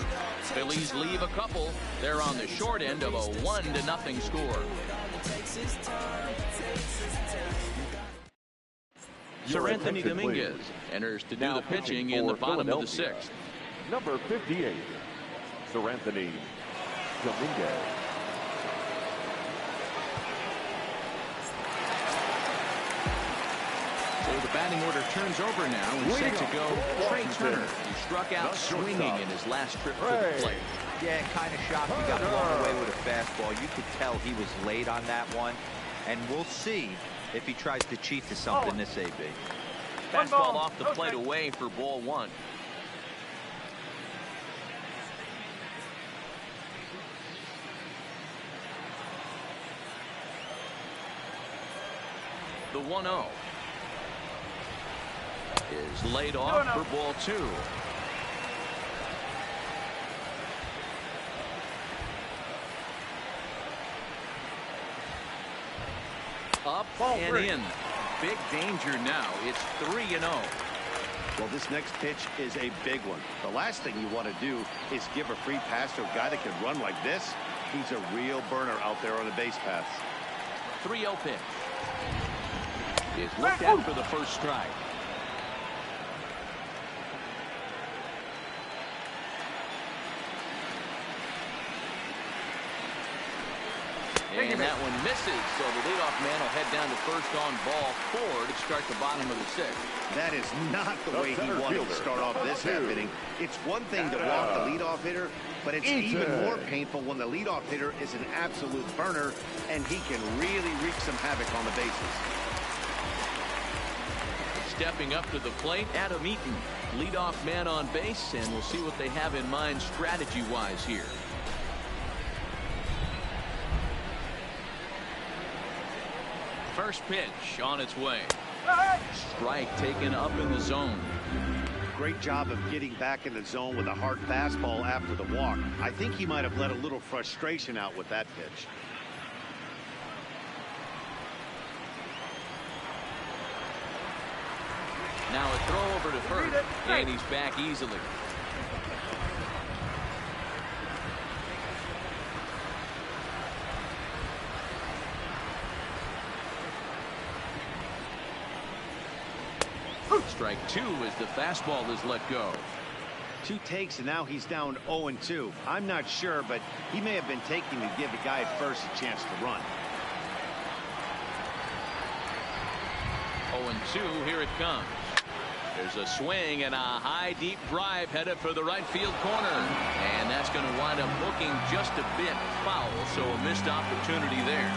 A: Phillies leave a couple. They're on the short end of a 1-0 score. Sir Anthony Dominguez enters to do the pitching in the bottom of the 6th.
C: Number 58, Sir Anthony Dominguez.
A: So the batting order turns over now and set to go Trey Turner, who struck out swinging in his last trip to the plate.
D: Yeah, kind of shocked he got blown away with a fastball. You could tell he was late on that one, and we'll see if he tries to cheat to something this AB.
A: Fastball off the plate away for ball 1. The 1-0 is laid off for ball 2. Up and in. Big danger now. It's 3-0.
B: Well, this next pitch is a big one. The last thing you want to do is give a free pass to a guy that can run like this. He's a real burner out there on the base pass.
A: 3-0 pitch. Is looked at for the first strike. And that one misses, so the leadoff man will head down to first on ball 4 to start the bottom of the 6th.
B: That is not the way he wanted to start off this half inning. It's one thing to walk the leadoff hitter, but it's even more painful when the leadoff hitter is an absolute burner, and he can really wreak some havoc on the bases.
A: Stepping up to the plate, Adam Eaton, leadoff man on base, and we'll see what they have in mind strategy-wise here. First pitch on its way. Strike taken up in the zone.
B: Great job of getting back in the zone with a hard fastball after the walk. I think he might have let a little frustration out with that pitch.
A: Now a throw over to first, and he's back easily. Strike 2 as the fastball is let go.
B: 2 takes, and now he's down 0-2. I'm not sure, but he may have been taking to give the guy at first a chance to run.
A: 0-2, here it comes. There's a swing and a high deep drive headed for the right field corner, and that's going to wind up looking just a bit foul, so a missed opportunity there.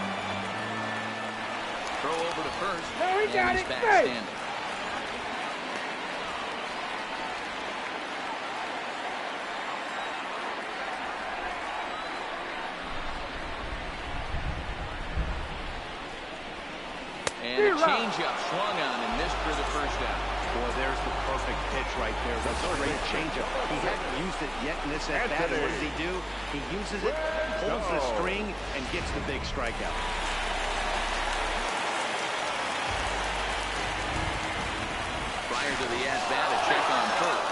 A: Throw over to first, and he's back standing. And a changeup swung on and missed for the first out.
B: Boy, there's the perfect pitch right there. That's a great changeup. He hadn't used it yet in this at-bat. What does he do? He uses it, pulls the string, and gets the big strikeout.
A: Prior to the at-bat, a check on first.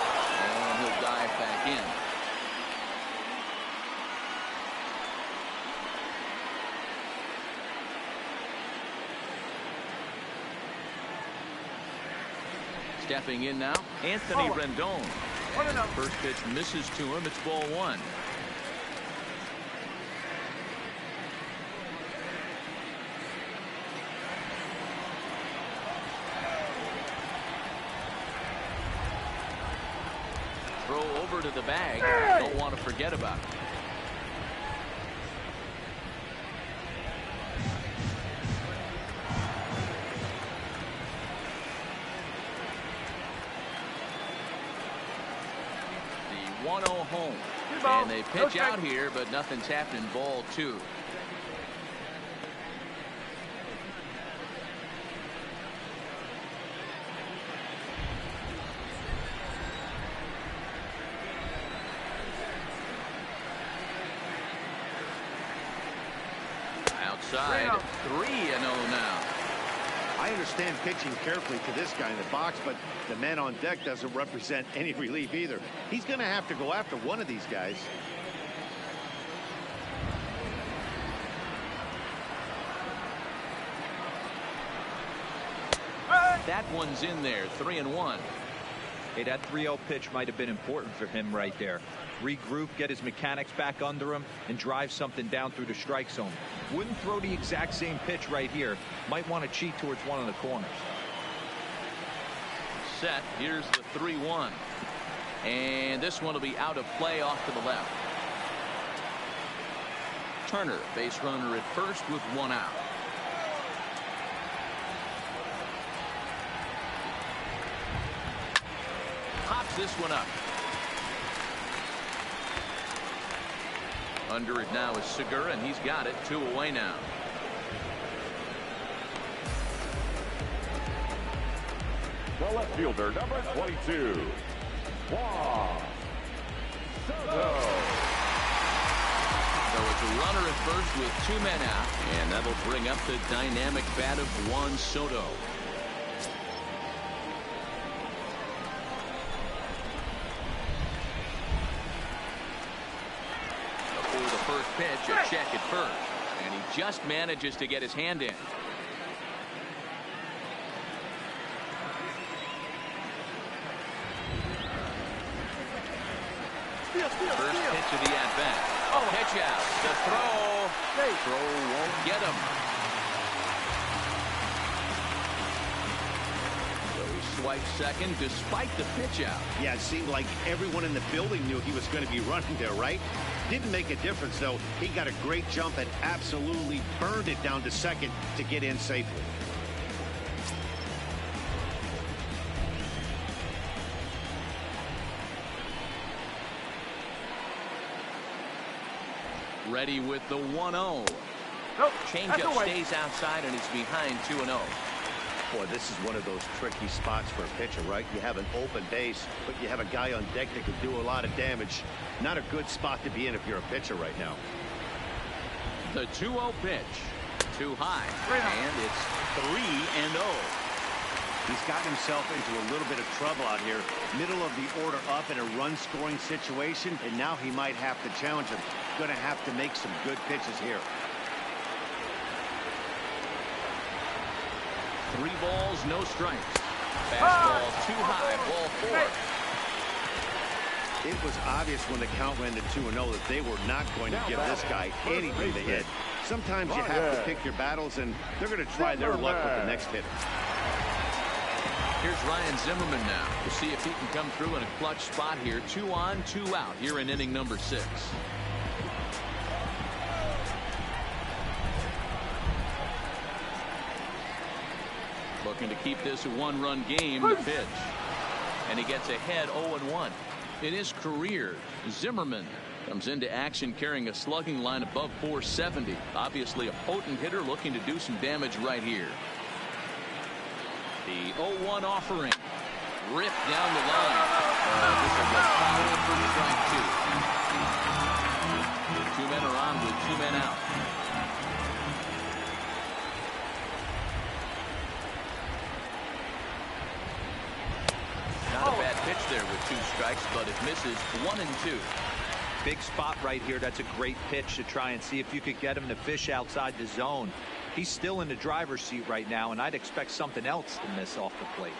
A: And he'll dive back in. Stepping in now, Anthony Rendon. First pitch misses to him. It's ball 1. Throw over to the bag. Don't want to forget about it. The 1-0 home. And they pitch out here, but nothing's happened. Ball 2. Outside, 3-0 now.
B: I understand pitching carefully to this guy in the box, but the man on deck doesn't represent any relief either. He's going to have to go after one of these guys.
A: That one's in there, 3-1.
D: Hey, that 3-0 pitch might have been important for him right there. Regroup, get his mechanics back under him, and drive something down through the strike zone. Wouldn't throw the exact same pitch right here. Might want to cheat towards one of the corners.
A: Set. Here's the 3-1. And this one will be out of play off to the left. Turner, base runner at first with 1 out. Pops this one up. Under it now is Segura, and he's got it. 2 away now.
C: The left fielder, number 22, Juan Soto.
A: So it's a runner at first with 2 men out, and that'll bring up the dynamic bat of Juan Soto. Before the first pitch, a check at first, and he just manages to get his hand in. First pitch of the at-bat. pitch out. The throw won't get him. So he swipes second despite the pitch out.
B: Yeah, it seemed like everyone in the building knew he was going to be running there, right? Didn't make a difference, though. He got a great jump and absolutely burned it down to second to get in safely.
A: Ready with the 1-0.
G: Nope.
A: Changeup stays outside and he's behind 2-0.
B: Boy, this is one of those tricky spots for a pitcher, right? You have an open base, but you have a guy on deck that can do a lot of damage. Not a good spot to be in if you're a pitcher right now.
A: The 2-0 pitch. Too high. And it's 3-0.
B: He's gotten himself into a little bit of trouble out here. Middle of the order up in a run-scoring situation, and now he might have to challenge him. Going to have to make some good pitches here.
A: 3 balls, no strikes. Fastball too high, ball 4.
B: It was obvious when the count ran to 2-0 that they were not going to give this guy anything to hit. Sometimes you have to pick your battles, and they're going to try their luck with the next hitter.
A: Here's Ryan Zimmerman now to see if he can come through in a clutch spot here. 2 on, 2 out here in inning number 6. Looking to keep this a 1-run game. The pitch. And he gets ahead 0-1. In his career, Zimmerman comes into action carrying a slugging line above 470. Obviously a potent hitter looking to do some damage right here. The 0-1 offering. Ripped down the line. This will go foul for strike 2. The 2 men are on with 2 men out. Not a bad pitch there with 2 strikes, but it misses 1 and 2.
D: Big spot right here. That's a great pitch to try and see if you could get him to fish outside the zone. He's still in the driver's seat right now, and I'd expect something else to miss off the plate.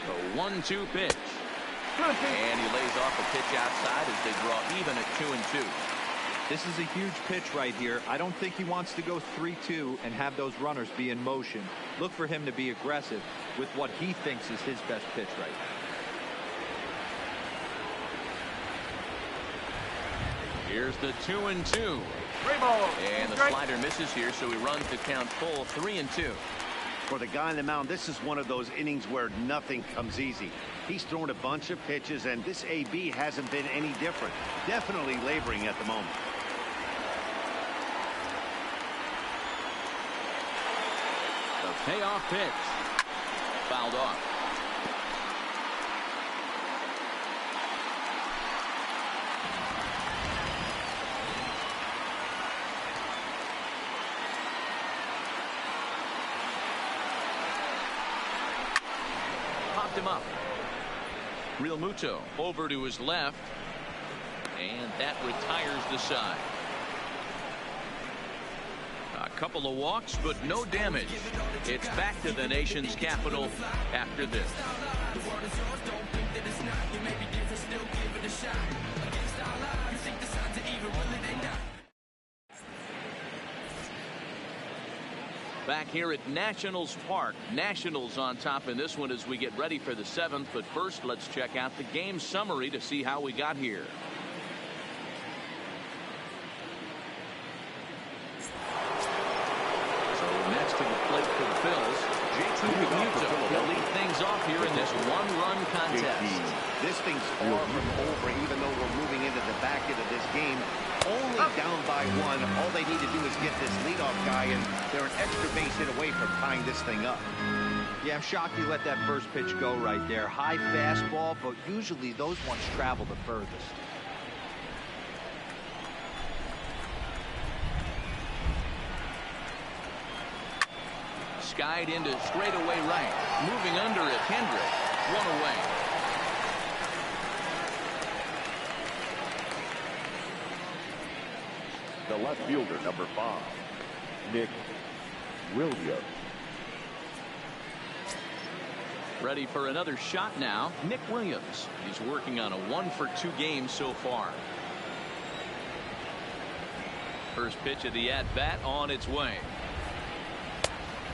A: The 1-2 pitch. And he lays off a pitch outside as they draw even at 2 and 2.
D: This is a huge pitch right here. I don't think he wants to go 3-2 and have those runners be in motion. Look for him to be aggressive with what he thinks is his best pitch right now.
A: Here's the 2 and 2. And the slider misses here, so he runs the count full 3 and 2.
B: For the guy on the mound, this is one of those innings where nothing comes easy. He's thrown a bunch of pitches, and this AB hasn't been any different. Definitely laboring at the moment.
A: The payoff pitch. Fouled off. Popped him up. Real Muto over to his left. And that retires the side. A couple of walks, but no damage. It's back to the nation's capital after this. Back here at Nationals Park. Nationals on top in this one as we get ready for the 7th. But first, let's check out the game summary to see how we got here. Next to the plate for the Phillies, JT Muto will lead things off here in this 1-run contest.
B: This thing's far from over, even though we're moving into the back end of this game. Only down by 1. All they need to do is get this leadoff guy, and they're an extra base hit away from tying this thing up.
D: Yeah, I'm shocked he let that first pitch go right there. High fastball, but usually those ones travel the furthest.
A: Skied into straightaway right. Moving under it, Hendrick. 1 away.
C: The left fielder, number 5, Nick Williams.
A: Ready for another shot now. Nick Williams. He's working on a 1-for-2 game so far. First pitch of the at-bat on its way.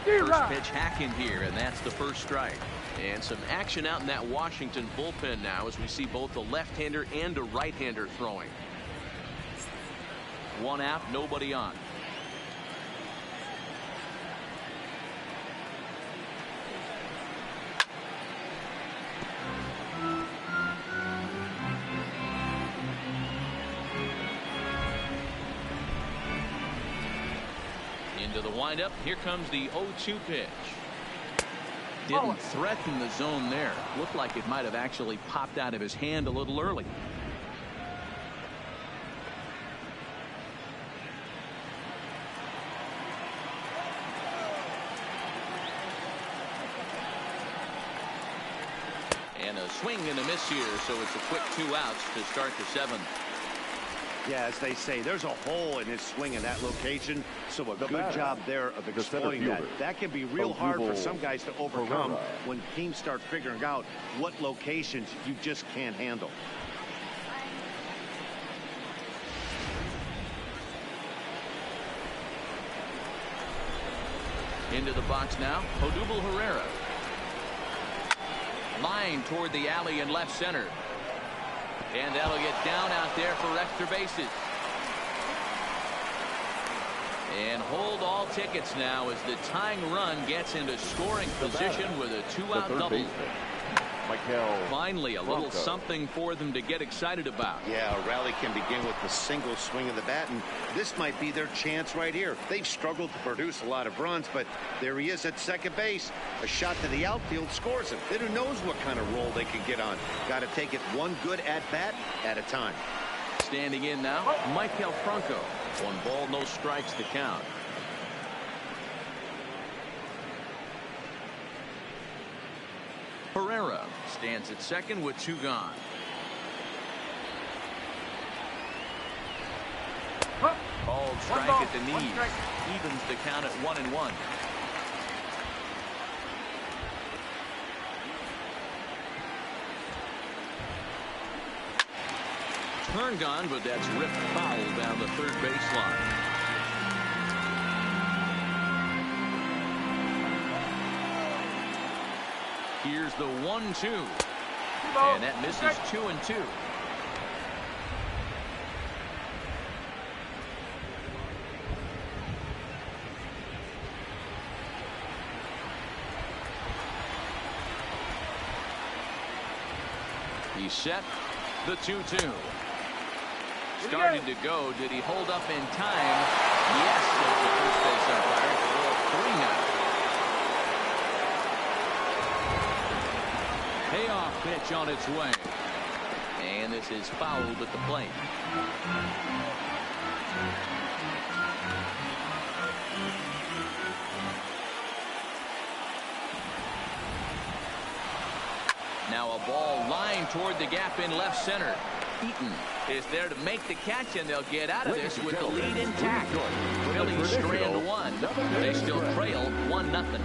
A: First pitch hacking here, and that's the first strike. And some action out in that Washington bullpen now as we see both a left-hander and a right-hander throwing. One out, nobody on. Into the windup. Here comes the 0-2 pitch. Didn't threaten the zone there. Looked like it might have actually popped out of his hand a little early. And a swing and a miss here, so it's a quick 2 outs to start the 7th.
B: Yeah, as they say, there's a hole in his swing in that location, so a good job there of exploiting that. That can be real hard for some guys to overcome when teams start figuring out what locations you just can't handle.
A: Into the box now, Odubel Herrera. Line toward the alley in left center. And that'll get down out there for extra bases. And hold all tickets now as the tying run gets into scoring position with a 2-out double. Finally, a little something for them to get excited about.
B: Yeah, a rally can begin with the single swing of the bat, and this might be their chance right here. They've struggled to produce a lot of runs, but there he is at second base. A shot to the outfield scores him. Then who knows what kind of roll they can get on. Got to take it one good at-bat at a time.
A: Standing in now, Maikel Franco. 1 ball, no strikes to count. Herrera stands at second with 2 gone. Called strike at the knees. Evens the count at 1-1. Turn gone, but that's ripped foul down the third baseline. Here's the 1-2. And that misses 2-2. He set the 2-2. Starting to go. Did he hold up in time? Yes, says the first base umpire. 3 now. Payoff pitch on its way. And this is fouled at the plate. Now a ball lined toward the gap in left center. Eaton is there to make the catch, and they'll get out of this with the lead intact. Phillies strand 1. They still trail 1-0.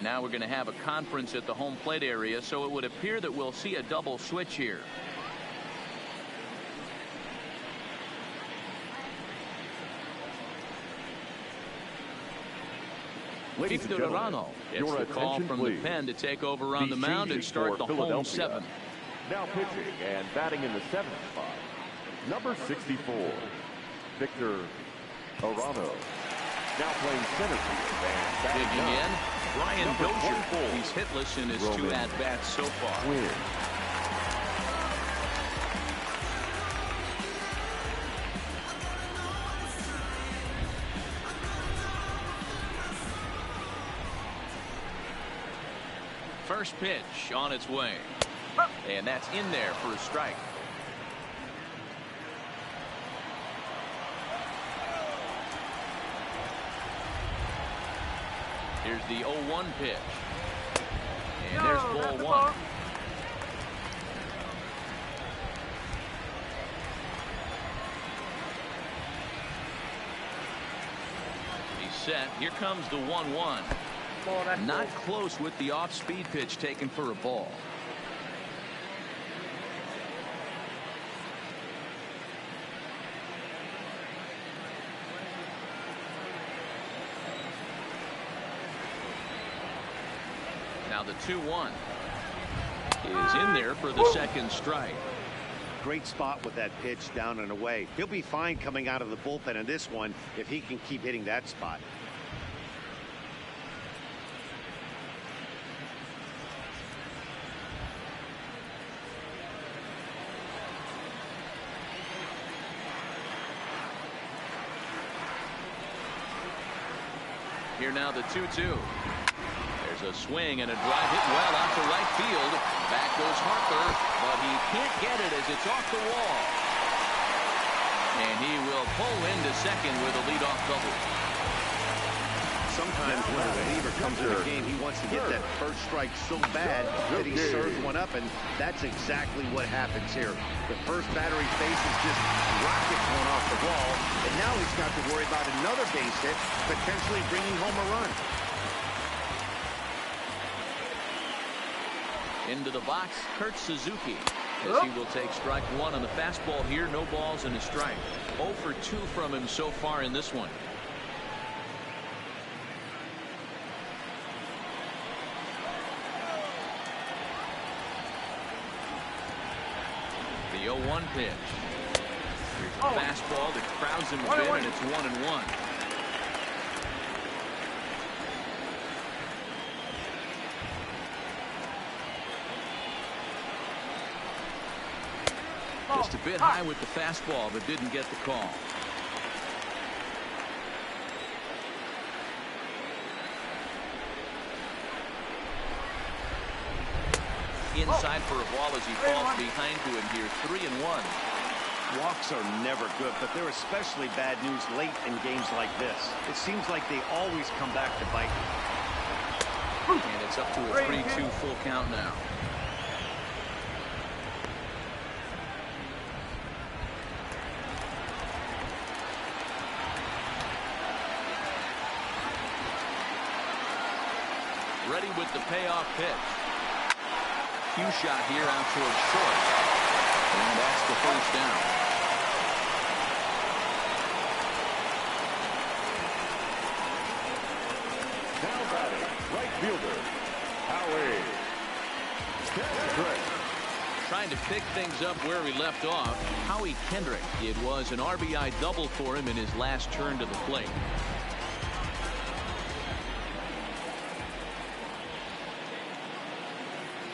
A: Now we're going to have a conference at the home plate area, so it would appear that we'll see a double switch here. Victor Arano gets the call from the pen to take over on the mound and start the home 7th.
C: Now pitching and batting in the 7th spot, number 64, Victor Arano. Now playing center field and
A: digging in, Brian Dozier. He's hitless in his 2 at-bats so far. First pitch on its way. And that's in there for a strike. Here's the 0-1 pitch. And there's ball 1. set. Here comes the 1-1. Not close with the off-speed pitch taken for a ball. Now the 2-1 is in there for the second strike.
B: Great spot with that pitch down and away. He'll be fine coming out of the bullpen in this one if he can keep hitting that spot.
A: Here now the 2-2. There's a swing and a drive hit well out to right field. Back goes Harper, but he can't get it as it's off the wall. And he will pull into second with a leadoff double.
B: Sometimes when a reliever comes in the game, he wants to get that first strike so bad that he serves one up, and that's exactly what happens here. The first batter he faces just rockets one off the wall, and now he's got to worry about another base hit, potentially bringing home a run.
A: Into the box, Kurt Suzuki, as he will take strike one on the fastball here. No balls and a strike. 0 for 2 from him so far in this one. The 0-1 pitch. Here's a fastball that crowds him a bit, and it's 1-1. Just a bit high with the fastball, but didn't get the call. Inside for a ball as he falls behind to him here. 3-1.
B: Walks are never good, but they're especially bad news late in games like this. It seems like they always come back to bite.
A: And it's up to a 3-2 full count now. Ready with the payoff pitch. Cue shot here out towards short. And that's the first down.
C: Now batting, right fielder, Howie.
A: Trying to pick things up where he left off. Howie Kendrick. It was an RBI double for him in his last turn to the plate.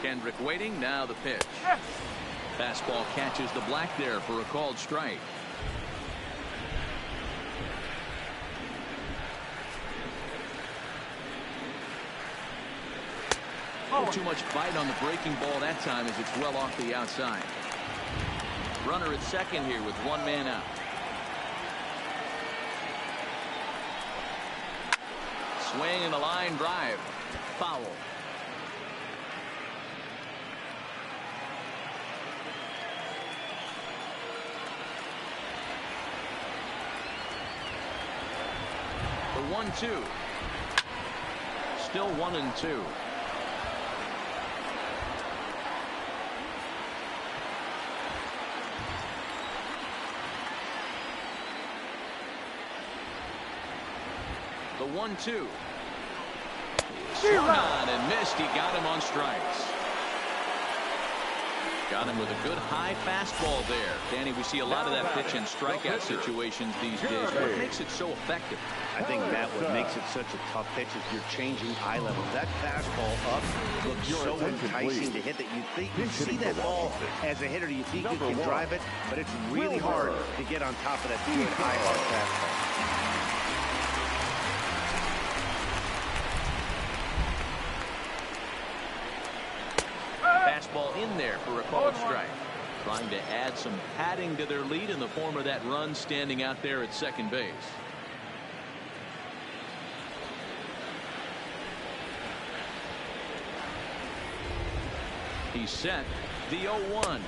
A: Kendrick waiting. Now the pitch. Fastball catches the black there for a called strike. Too much bite on the breaking ball that time as it's well off the outside. Runner at second here with one man out. Swing and a line drive. Foul. The 1-2. Still 1-2. The 1-2. Swung on and missed. He got him on strikes. Got him with a good high fastball there. Danny, we see a lot of that pitch in strikeout situations these days. What makes it so effective?
B: I think, Matt, what makes it such a tough pitch is you're changing eye level. That fastball up looks so enticing to hit that you see that ball as a hitter, you think you can drive it, but it's really hard to get on top of that good high arc fastball.
A: Fastball in there for a called strike. Trying to add some padding to their lead in the form of that run standing out there at second base. He's set. The 0-1.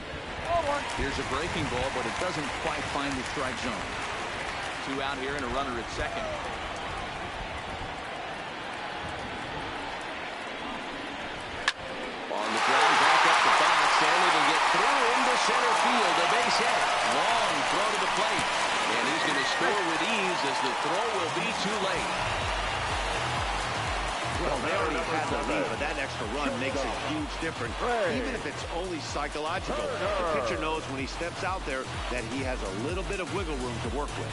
A: Here's a breaking ball, but it doesn't quite find the strike zone. Two out here and a runner at second. center field, a base hit. Long throw to the plate. And he's going to score with ease as the throw will be too late.
B: Well, they already had the lead, but that extra run makes a huge difference, even if it's only psychological. The pitcher knows when he steps out there that he has a little bit of wiggle room to work with.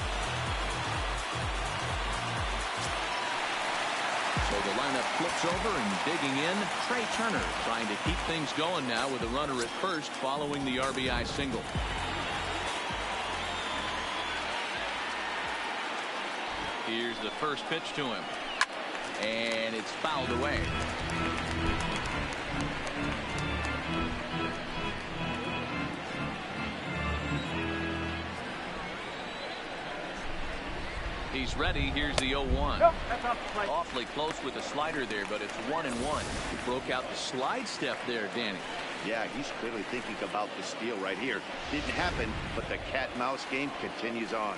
A: So the lineup flips over and digging in. Trey Turner trying to keep things going now with a runner at first following the RBI single. Here's the first pitch to him. And it's fouled away. He's ready. Here's the 0-1.
G: Nope, that's off the plate.
A: Awfully close with the slider there, but it's 1-1. He broke out the slide step there, Danny.
B: Yeah, he's clearly thinking about the steal right here. Didn't happen, but the cat-mouse game continues on.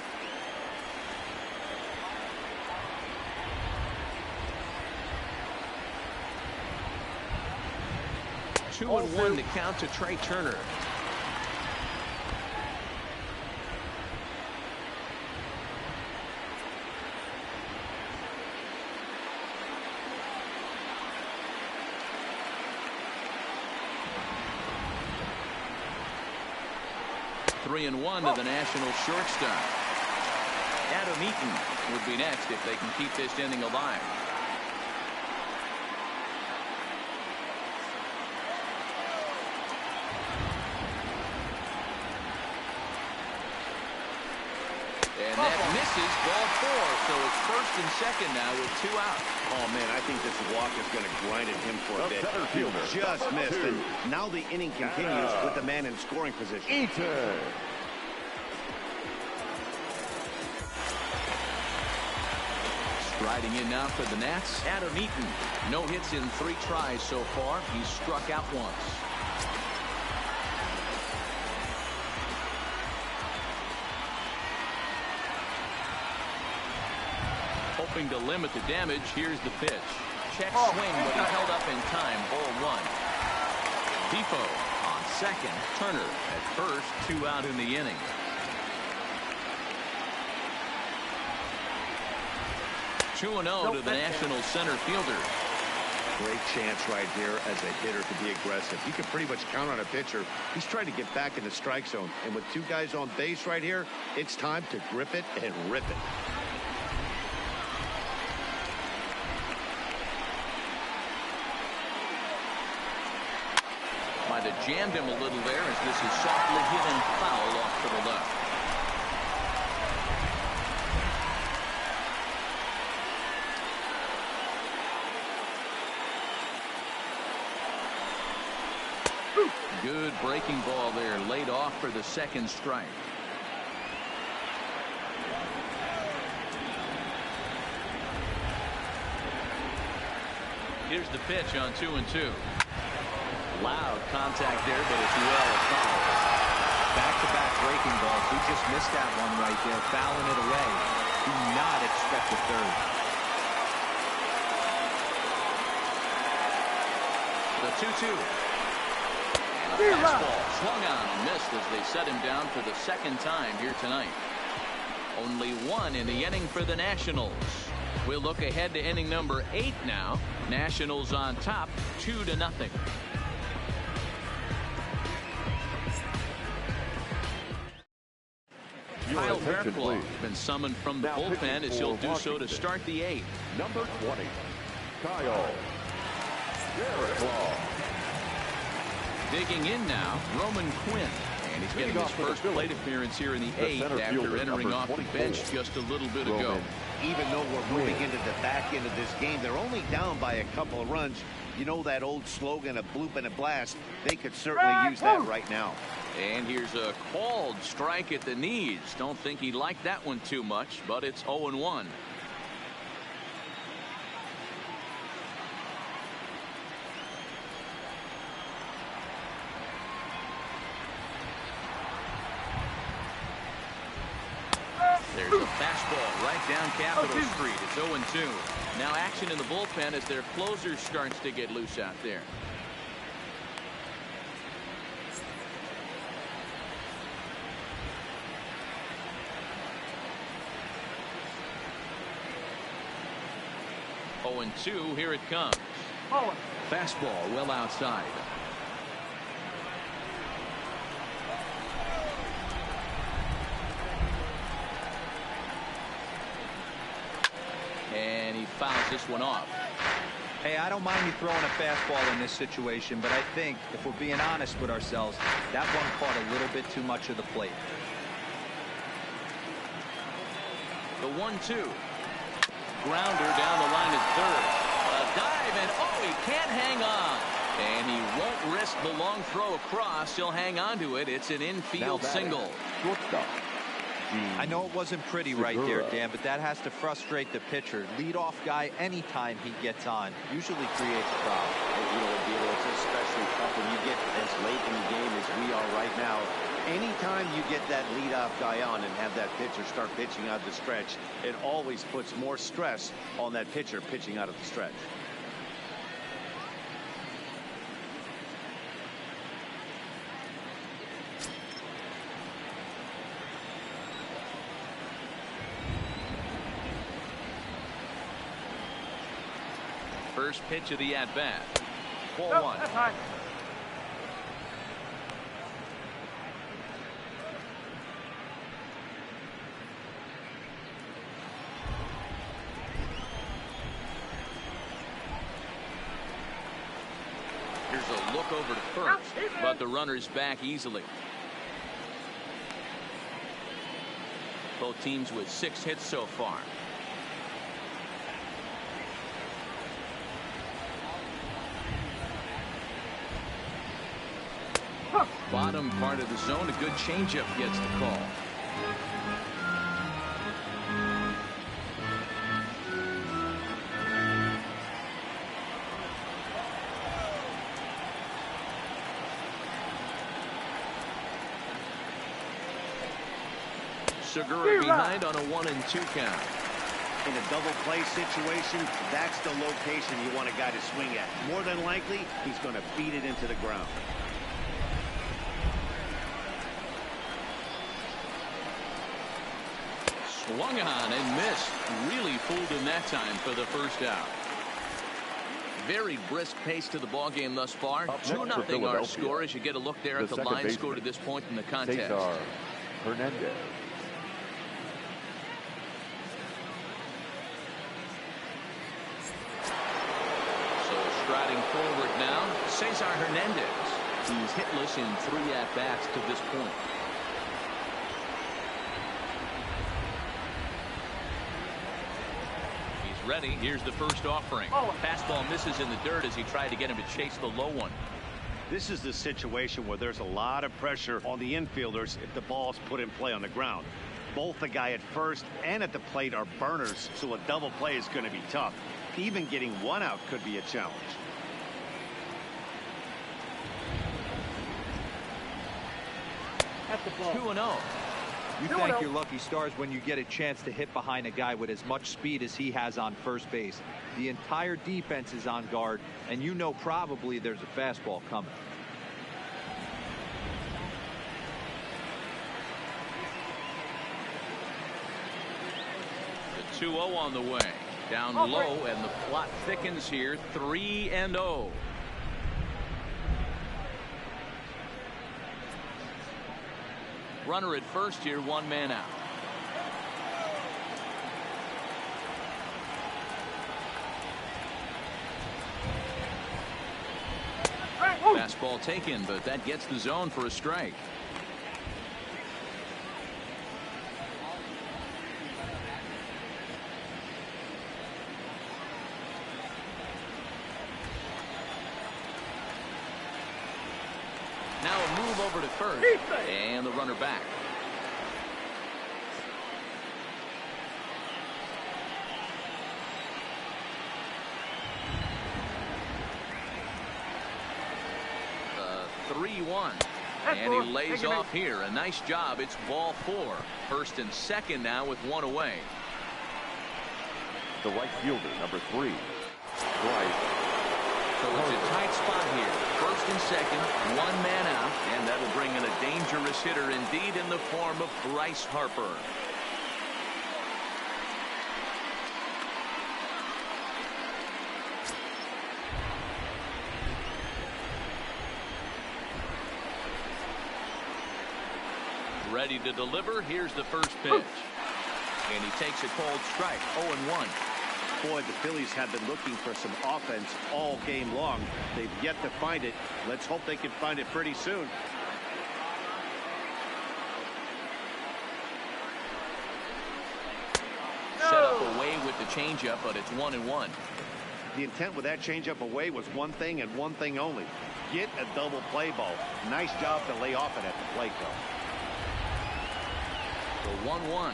A: 2-1 to count to Trey Turner. Three and one to the National shortstop. Adam Eaton would be next if they can keep this inning alive. And that misses, ball 4. So it's first and second now with 2 out.
B: Oh, man, I think this walk is going to grind at him for a bit. He just missed, and now the inning continues with the man in scoring position.
C: Eaton.
A: Striding in now for the Nats, Adam Eaton. No hits in 3 tries so far. He's struck out once. Hoping to limit the damage. Here's the pitch. Check swing, but he held up in time. Ball 1. Defoe on second. Turner at first. 2 out in the inning. Two and 0 to the National center fielder.
B: Great chance right here as a hitter to be aggressive. You can pretty much count on a pitcher. He's trying to get back in the strike zone. And with 2 guys on base right here, it's time to grip it and rip it.
A: Might have jammed him a little there as this is softly hit and foul off to the left. Good breaking ball there, laid off for the second strike. Here's the pitch on 2-2. Loud contact there, but it's well fouled.
D: Back-to-back breaking balls. He just missed that one right there, fouling it away. Do not expect a third.
A: The 2-2. And a fastball swung on and missed as they set him down for the second time here tonight. Only 1 in the inning for the Nationals. We'll look ahead to inning number 8 now. Nationals on top, 2-0. Kyle Fairclough has been summoned from the bullpen as he'll do so to start the 8th.
C: Number 20, Kyle Fairclough.
A: Digging in now, Roman Quinn. And he's getting his first plate appearance here in the 8th after entering off the bench just a little bit ago.
B: Even though we're moving into the back end of this game, they're only down by a couple of runs. You know that old slogan, a bloop and a blast. They could certainly use that right now.
A: And here's a called strike at the knees. Don't think he liked that one too much, but it's 0-1. There's a fastball right down Capitol Street. It's 0-2. Now action in the bullpen as their closer starts to get loose out there. 0-2. Here it comes. Fastball well outside. And he fouls this one off.
D: Hey, I don't mind you throwing a fastball in this situation, but I think if we're being honest with ourselves, that one caught a little bit too much of the plate.
A: The 1-2. Grounder down the line at third. A dive, and oh, he can't hang on. And he won't risk the long throw across. He'll hang on to it. It's an infield single.
C: Shortstop.
D: I know it wasn't pretty right there, Dan, but that has to frustrate the pitcher. Leadoff guy, anytime he gets on, usually creates a problem.
B: You know, it's especially tough when you get as late in the game as we are right now. Anytime you get that leadoff guy on and have that pitcher start pitching out the stretch, it always puts more stress on that pitcher pitching out of the stretch.
A: First pitch of the at-bat. 4-1.
G: That's high.
A: Here's a look over to first, but the runner's back easily. Both teams with 6 hits so far. Bottom part of the zone, a good changeup gets the call. Segura behind on a 1-2 count.
B: In a double play situation, that's the location you want a guy to swing at. More than likely, he's going to beat it into the ground.
A: Swung on and missed. Really fooled him that time for the first out. Very brisk pace to the ball game thus far. 2-0 our score as you get a look there at the line score to this point in the contest.
C: Cesar Hernandez.
A: So striding forward now, Cesar Hernandez. He's hitless in 3 at-bats to this point. Ready. Here's the first offering. Fastball misses in the dirt as he tried to get him to chase the low one.
B: This is the situation where there's a lot of pressure on the infielders if the ball's put in play on the ground. Both the guy at first and at the plate are burners, so a double play is going to be tough. Even getting one out could be a challenge.
G: That's the ball.
A: 2-0.
D: You thank your lucky stars when you get a chance to hit behind a guy with as much speed as he has on first base. The entire defense is on guard, and you know probably there's a fastball coming.
A: The 2-0 on the way. Down low, and the plot thickens here. 3-0. Runner at first here, 1 man out. Fastball taken, but that gets the zone for a strike. Now a move over to first, and the runner back. The 3-1, and he lays off here. A nice job. It's ball 4. First and second now with 1 away.
C: The right fielder, number 3.
A: So it's a tight spot here. First and second, 1 man out, and that'll bring in a dangerous hitter indeed in the form of Bryce Harper. Ready to deliver. Here's the first pitch. And he takes a cold strike. 0-1.
B: Boy, the Phillies have been looking for some offense all game long. They've yet to find it. Let's hope they can find it pretty soon.
A: Set up away with the changeup, but it's 1-1.
B: The intent with that changeup away was one thing and one thing only. Get a double play ball. Nice job to lay off it at the plate, though.
A: The 1-1.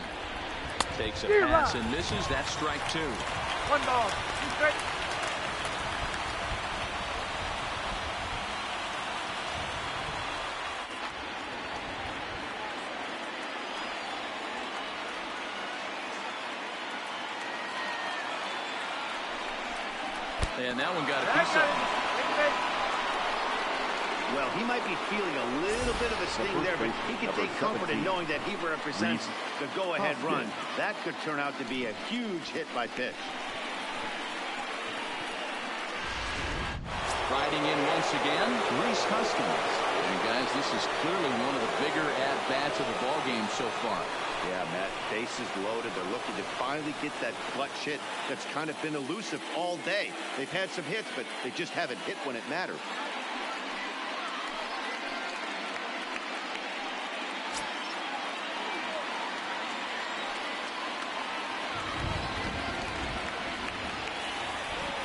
A: Takes a pass and misses. That's strike 2.
G: 1 ball. 2 strikes.
A: And that one got a piece of it.
B: Well, he might be feeling a little bit of a sting there, but he can take comfort in knowing that he represents the go-ahead run. That could turn out to be a huge hit by pitch.
A: Riding in once again, Reese Hoskins. And guys, this is clearly one of the bigger at-bats of the ballgame so far.
B: Yeah, Matt, bases loaded. They're looking to finally get that clutch hit that's kind of been elusive all day. They've had some hits, but they just haven't hit when it mattered.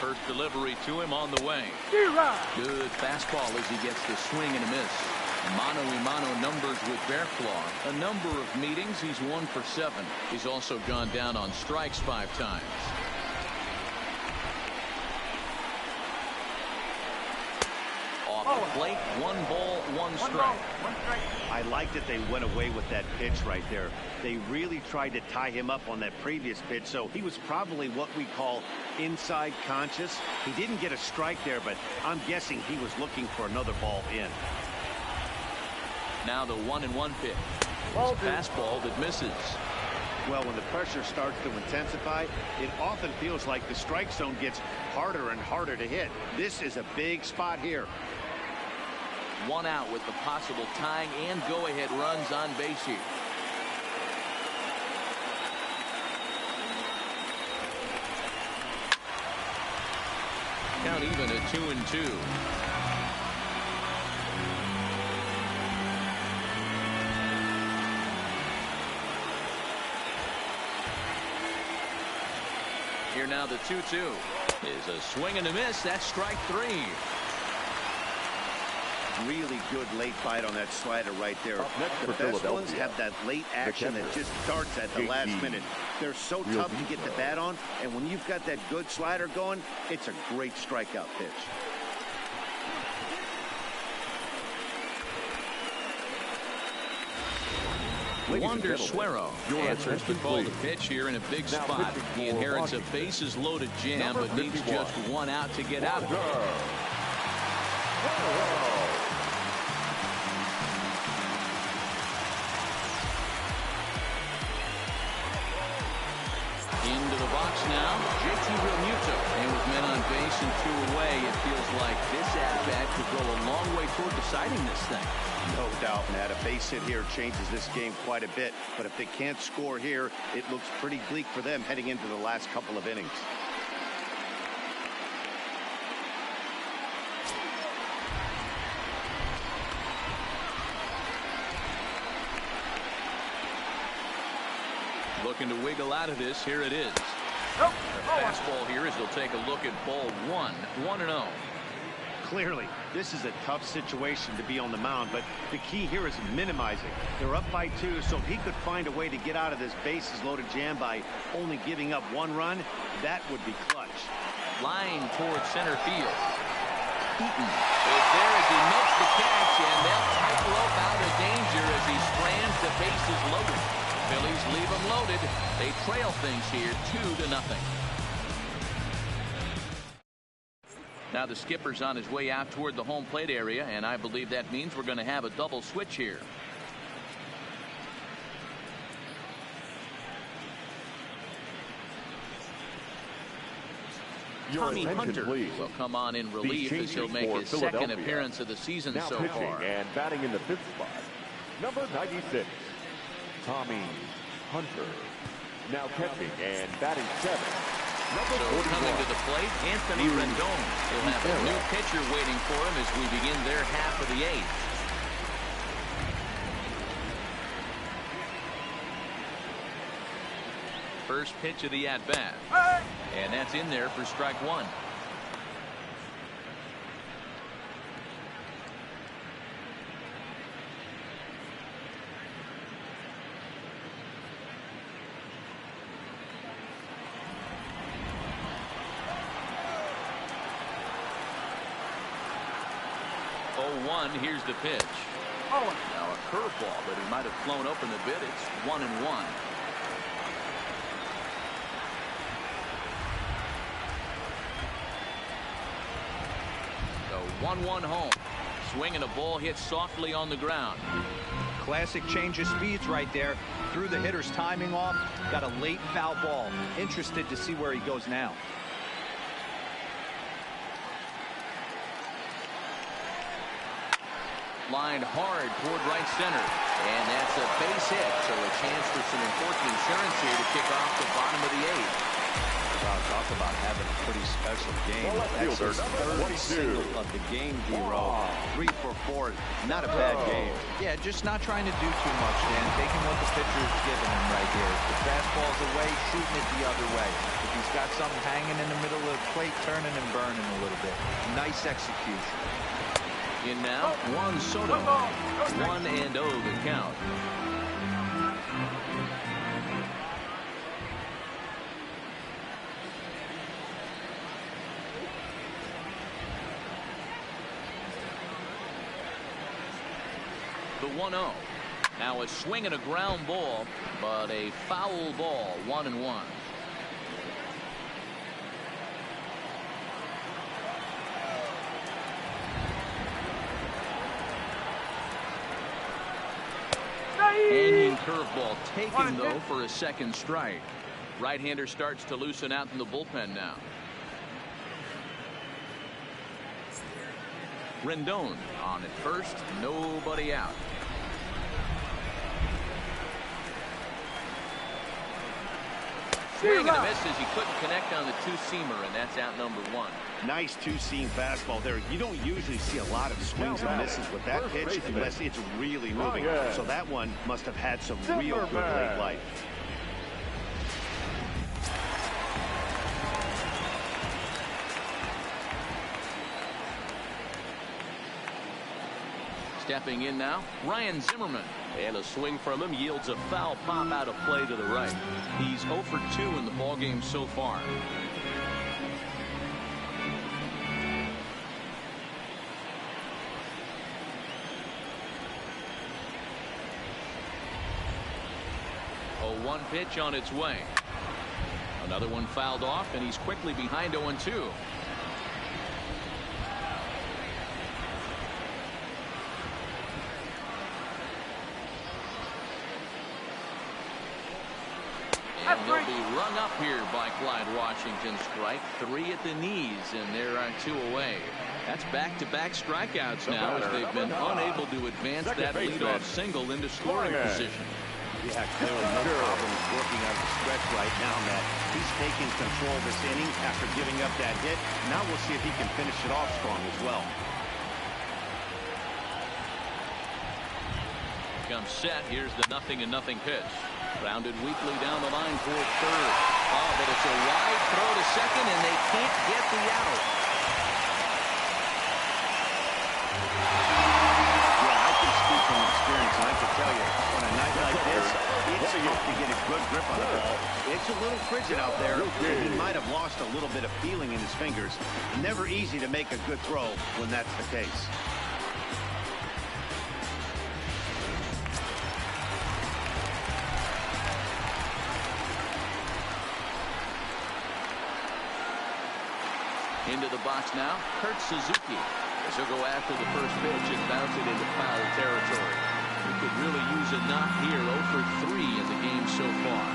A: First delivery to him on the way. Good fastball as he gets the swing and a miss. Mano-a-mano numbers with Bearclaw. A number of meetings, he's 1 for 7. He's also gone down on strikes 5 times. Off the plate, 1 ball, 1 strike.
B: I like that they went away with that pitch right there. They really tried to tie him up on that previous pitch, so he was probably what we call inside conscious. He didn't get a strike there, but I'm guessing he was looking for another ball in.
A: Now the 1-1 pitch. Fastball that misses.
B: Well, when the pressure starts to intensify, it often feels like the strike zone gets harder and harder to hit. This is a big spot here.
A: 1 out with the possible tying and go-ahead runs on base here. Count even at 2-2. Here now the 2-2 is a swing and a miss. That's strike 3.
B: Really good late bite on that slider right there. The best ones have that late action that just starts at the last minute. They're so tough to get the bat on, and when you've got that good slider going, it's a great strikeout pitch.
A: Wander Suero answers the call to pitch here in a big spot. He inherits a bases loaded jam, but needs just 1 out to get out of it. Into the box now, JT Realmuto. And with men on base and 2 away, it feels like this at-bat could go a long way toward deciding this thing.
B: No doubt, Matt. A base hit here changes this game quite a bit. But if they can't score here, it looks pretty bleak for them heading into the last couple of innings.
A: Looking to wiggle out of this. Here it is. The fastball here as they'll take a look at ball 1. 1-0.
B: Clearly, this is a tough situation to be on the mound, but the key here is minimizing. They're up by 2, so if he could find a way to get out of this bases-loaded jam by only giving up 1 run, that would be clutch.
A: Line towards center field. Eaton is there as he makes the catch, and they'll tightrope out of danger as he strands the bases loaded. Phillies leave them loaded. They trail things here 2-0. Now the skipper's on his way out toward the home plate area, and I believe that means we're going to have a double switch here. Tommy Hunter will come on in relief as he'll make his second appearance of the season so far.
C: And batting in the 5th spot, number 96, Tommy Hunter. Now catching and batting 7.
A: So coming to the plate, Anthony Rendon. He'll have a new pitcher waiting for him as we begin their half of the 8th. First pitch of the at-bat. And that's in there for strike 1. Here's the pitch. Now a curveball, but he might have flown open a bit. It's 1-1. The 1-1 home. Swinging a ball hit softly on the ground.
D: Classic change of speeds right there. Threw the hitter's timing off. Got a late foul ball. Interested to see where he goes now.
A: Lined hard toward right center. And that's a base hit. So a chance for some important insurance here to kick off the bottom of the 8th.
D: Wow, talk about having a pretty special game. That's his third single of the game, D-Row. 3 for 4. Not a bad game. Yeah, just not trying to do too much, Dan. Taking what the pitcher is giving him right here. If the fastball's away, shooting it the other way. If he's got something hanging in the middle of the plate, turning and burning a little bit. Nice execution.
A: In now, Juan Soto. 1-0 the count. The 1-0. Now a swing and a ground ball, but a foul ball. 1-1. Hanging curveball taken, though, for a second strike. Right-hander starts to loosen out in the bullpen now. Rendon on at first, nobody out. Swing and a miss as he couldn't connect on the two-seamer, and that's out number 1.
B: Nice two-seam fastball there. You don't usually see a lot of swings and misses with that pitch unless it's really moving. So that one must have had some real good late life.
A: Stepping in now, Ryan Zimmerman. And a swing from him yields a foul pop out of play to the right. He's 0 for 2 in the ballgame so far. A 1 pitch on its way. Another one fouled off, and he's quickly behind 0-2. And they'll be rung up here by Clyde Washington. Strike 3 at the knees, and there are 2 away. That's back-to-back strikeouts now as they've been unable to advance that leadoff single into scoring position.
B: Yeah, clearly no problem working on the stretch right now, Matt. He's taking control of this inning after giving up that hit. Now we'll see if he can finish it off strong as well.
A: Comes set. Here's the 0-0 pitch. Grounded weakly down the line toward third. Oh, but it's a wide throw to second, and they can't get the out.
B: Yeah, I can speak from experience, and I can tell you, on a night like this, it's tough to get a good grip on the ball. It's a little frigid out there, and he might have lost a little bit of feeling in his fingers. Never easy to make a good throw when that's the case.
A: Into the box now, Kurt Suzuki. As he'll go after the first pitch and bounce it into foul territory. He could really use a knock here. 0 for 3 in the game so far.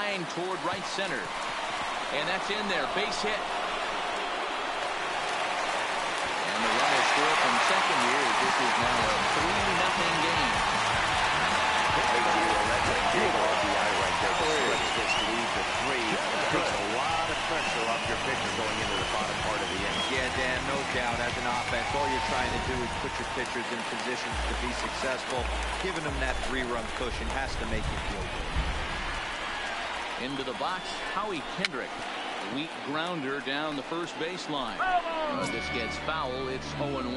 A: line toward right center. And that's in there. Base hit. And the run is scored from second here. This is now a 3-0 game.
B: That's a big RBI right there to switch this lead to 3. It takes a lot of pressure off your pitcher going into the bottom part of the inning.
D: Yeah, Dan, no doubt. As an offense, all you're trying to do is put your pitchers in positions to be successful. Giving them that 3-run cushion has to make you feel good.
A: Into the box, Howie Kendrick. Weak grounder down the first baseline. This gets foul. It's 0-1.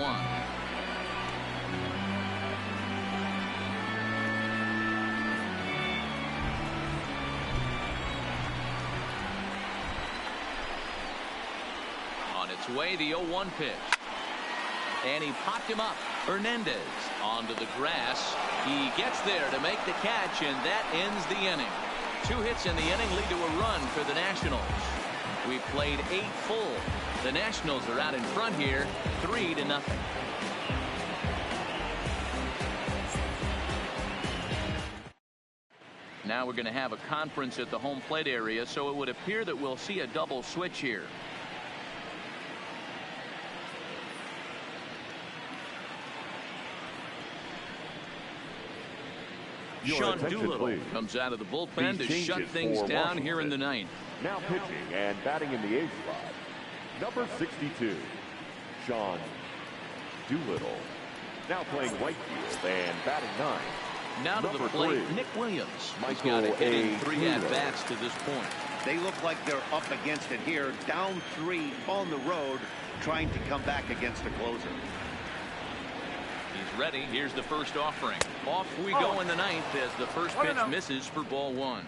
A: On its way, the 0-1 pitch. And he popped him up. Hernandez onto the grass. He gets there to make the catch, and that ends the inning. 2 hits in the inning lead to a run for the Nationals. We played 8 full. The Nationals are out in front here, 3-0. Now we're going to have a conference at the home plate area, so it would appear that we'll see a double switch here. Sean Doolittle comes out of the bullpen to shut things down here in the ninth.
C: Now pitching and batting in the 8th spot, number 62, Sean Doolittle. Now playing right field and batting 9.
A: Now to the plate, Nick Williams. He's got a hitting 3 at-bats to this point.
B: They look like they're up against it here, down 3 on the road, trying to come back against the closer.
A: He's ready. Here's the first offering. Off we go in the ninth as the first pitch misses for ball 1.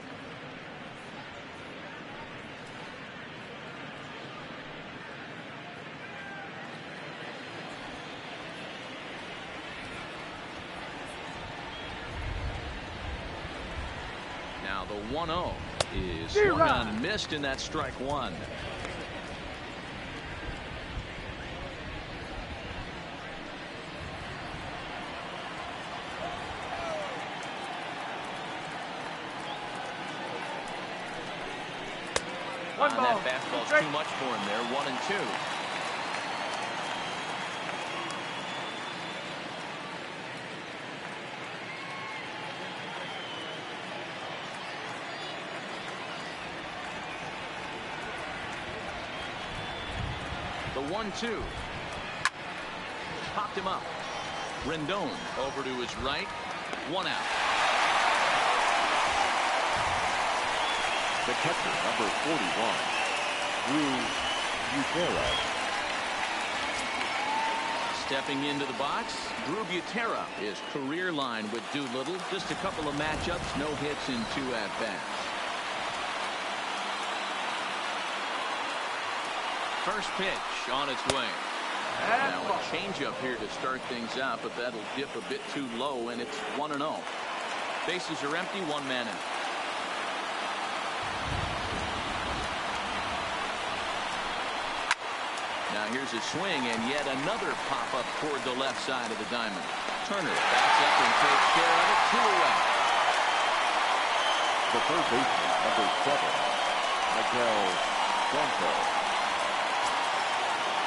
A: Now the 1-0 is swung on and missed, and that's strike 1. That fastball's too much for him there. 1-2. The 1-2. Popped him up. Rendon over to his right. 1 out.
C: The catcher, number 41, Drew Butera.
A: Stepping into the box, Drew Butera. His career line with Doolittle. Just a couple of matchups, no hits in 2 at-bats. First pitch on its way. Now a changeup here to start things out, but that'll dip a bit too low, and it's 1-0. Bases are empty, 1 man out. Now here's a swing, and yet another pop-up toward the left side of the diamond. Turner backs up and takes care of it. 2 away.
C: The third baseman, number 7, Michael Franco.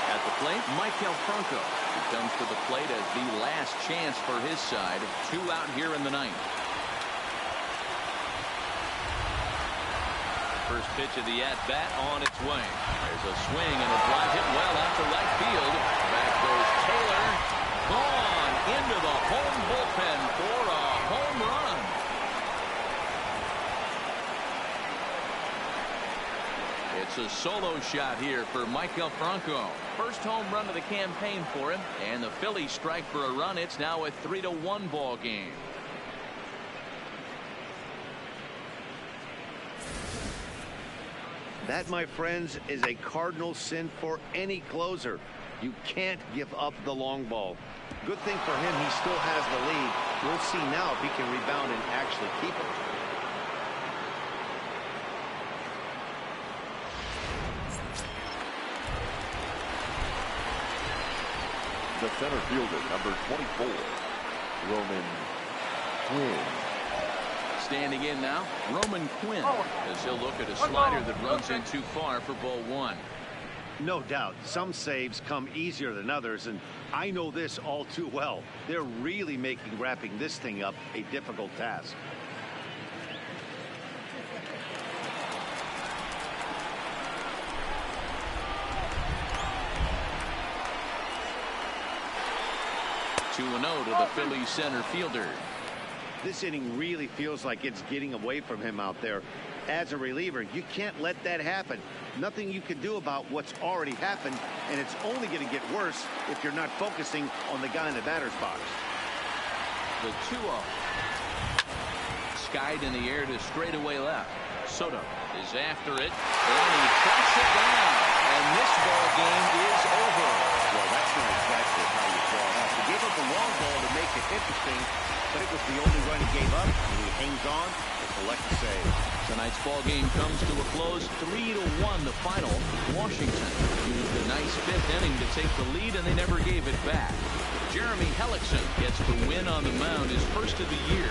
A: At the plate, Michael Franco. He comes to the plate as the last chance for his side. 2 out here in the ninth. First pitch of the at-bat on its way. There's a swing and a drive hit well out to right field. Back goes Taylor. Gone into the home bullpen for a home run. It's a solo shot here for Michael Franco. First home run of the campaign for him. And the Phillies strike for a run. It's now a 3-1 ball game.
B: That, my friends, is a cardinal sin for any closer. You can't give up the long ball. Good thing for him, he still has the lead. We'll see now if he can rebound and actually keep it.
C: The center fielder, number 24, Roman Quinn.
A: Standing in now, Roman Quinn, as he'll look at a slider that runs in too far for ball one.
B: No doubt, some saves come easier than others, and I know this all too well. They're really making wrapping this thing up a difficult task.
A: Two 2-0 to the Phillies center fielder.
B: This inning really feels like it's getting away from him out there. As a reliever, you can't let that happen. Nothing you can do about what's already happened, and it's only going to get worse if you're not focusing on the guy in the batter's box.
A: The 2-0. Skied in the air to straightaway left. Soto is after it, and he tracks it down. And this ball game is over.
B: Well, that's not exactly how you draw it up. He gave up a long ball to make it interesting, but it was the only run he gave up, and he hangs on to collect the save.
A: Tonight's ball game comes to a close, 3-1 the final. Washington used a nice fifth inning to take the lead, and they never gave it back. Jeremy Hellickson gets the win on the mound, his first of the year.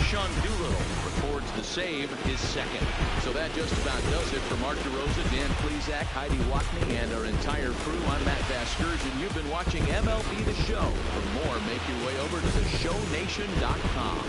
A: Sean Doolittle records the save, his second. So that just about does it for Mark DeRosa, Dan Plesac, Heidi Watney, and our entire crew. I'm Matt Vasgersian. You've been watching MLB The Show. For more, make your way over to theshownation.com.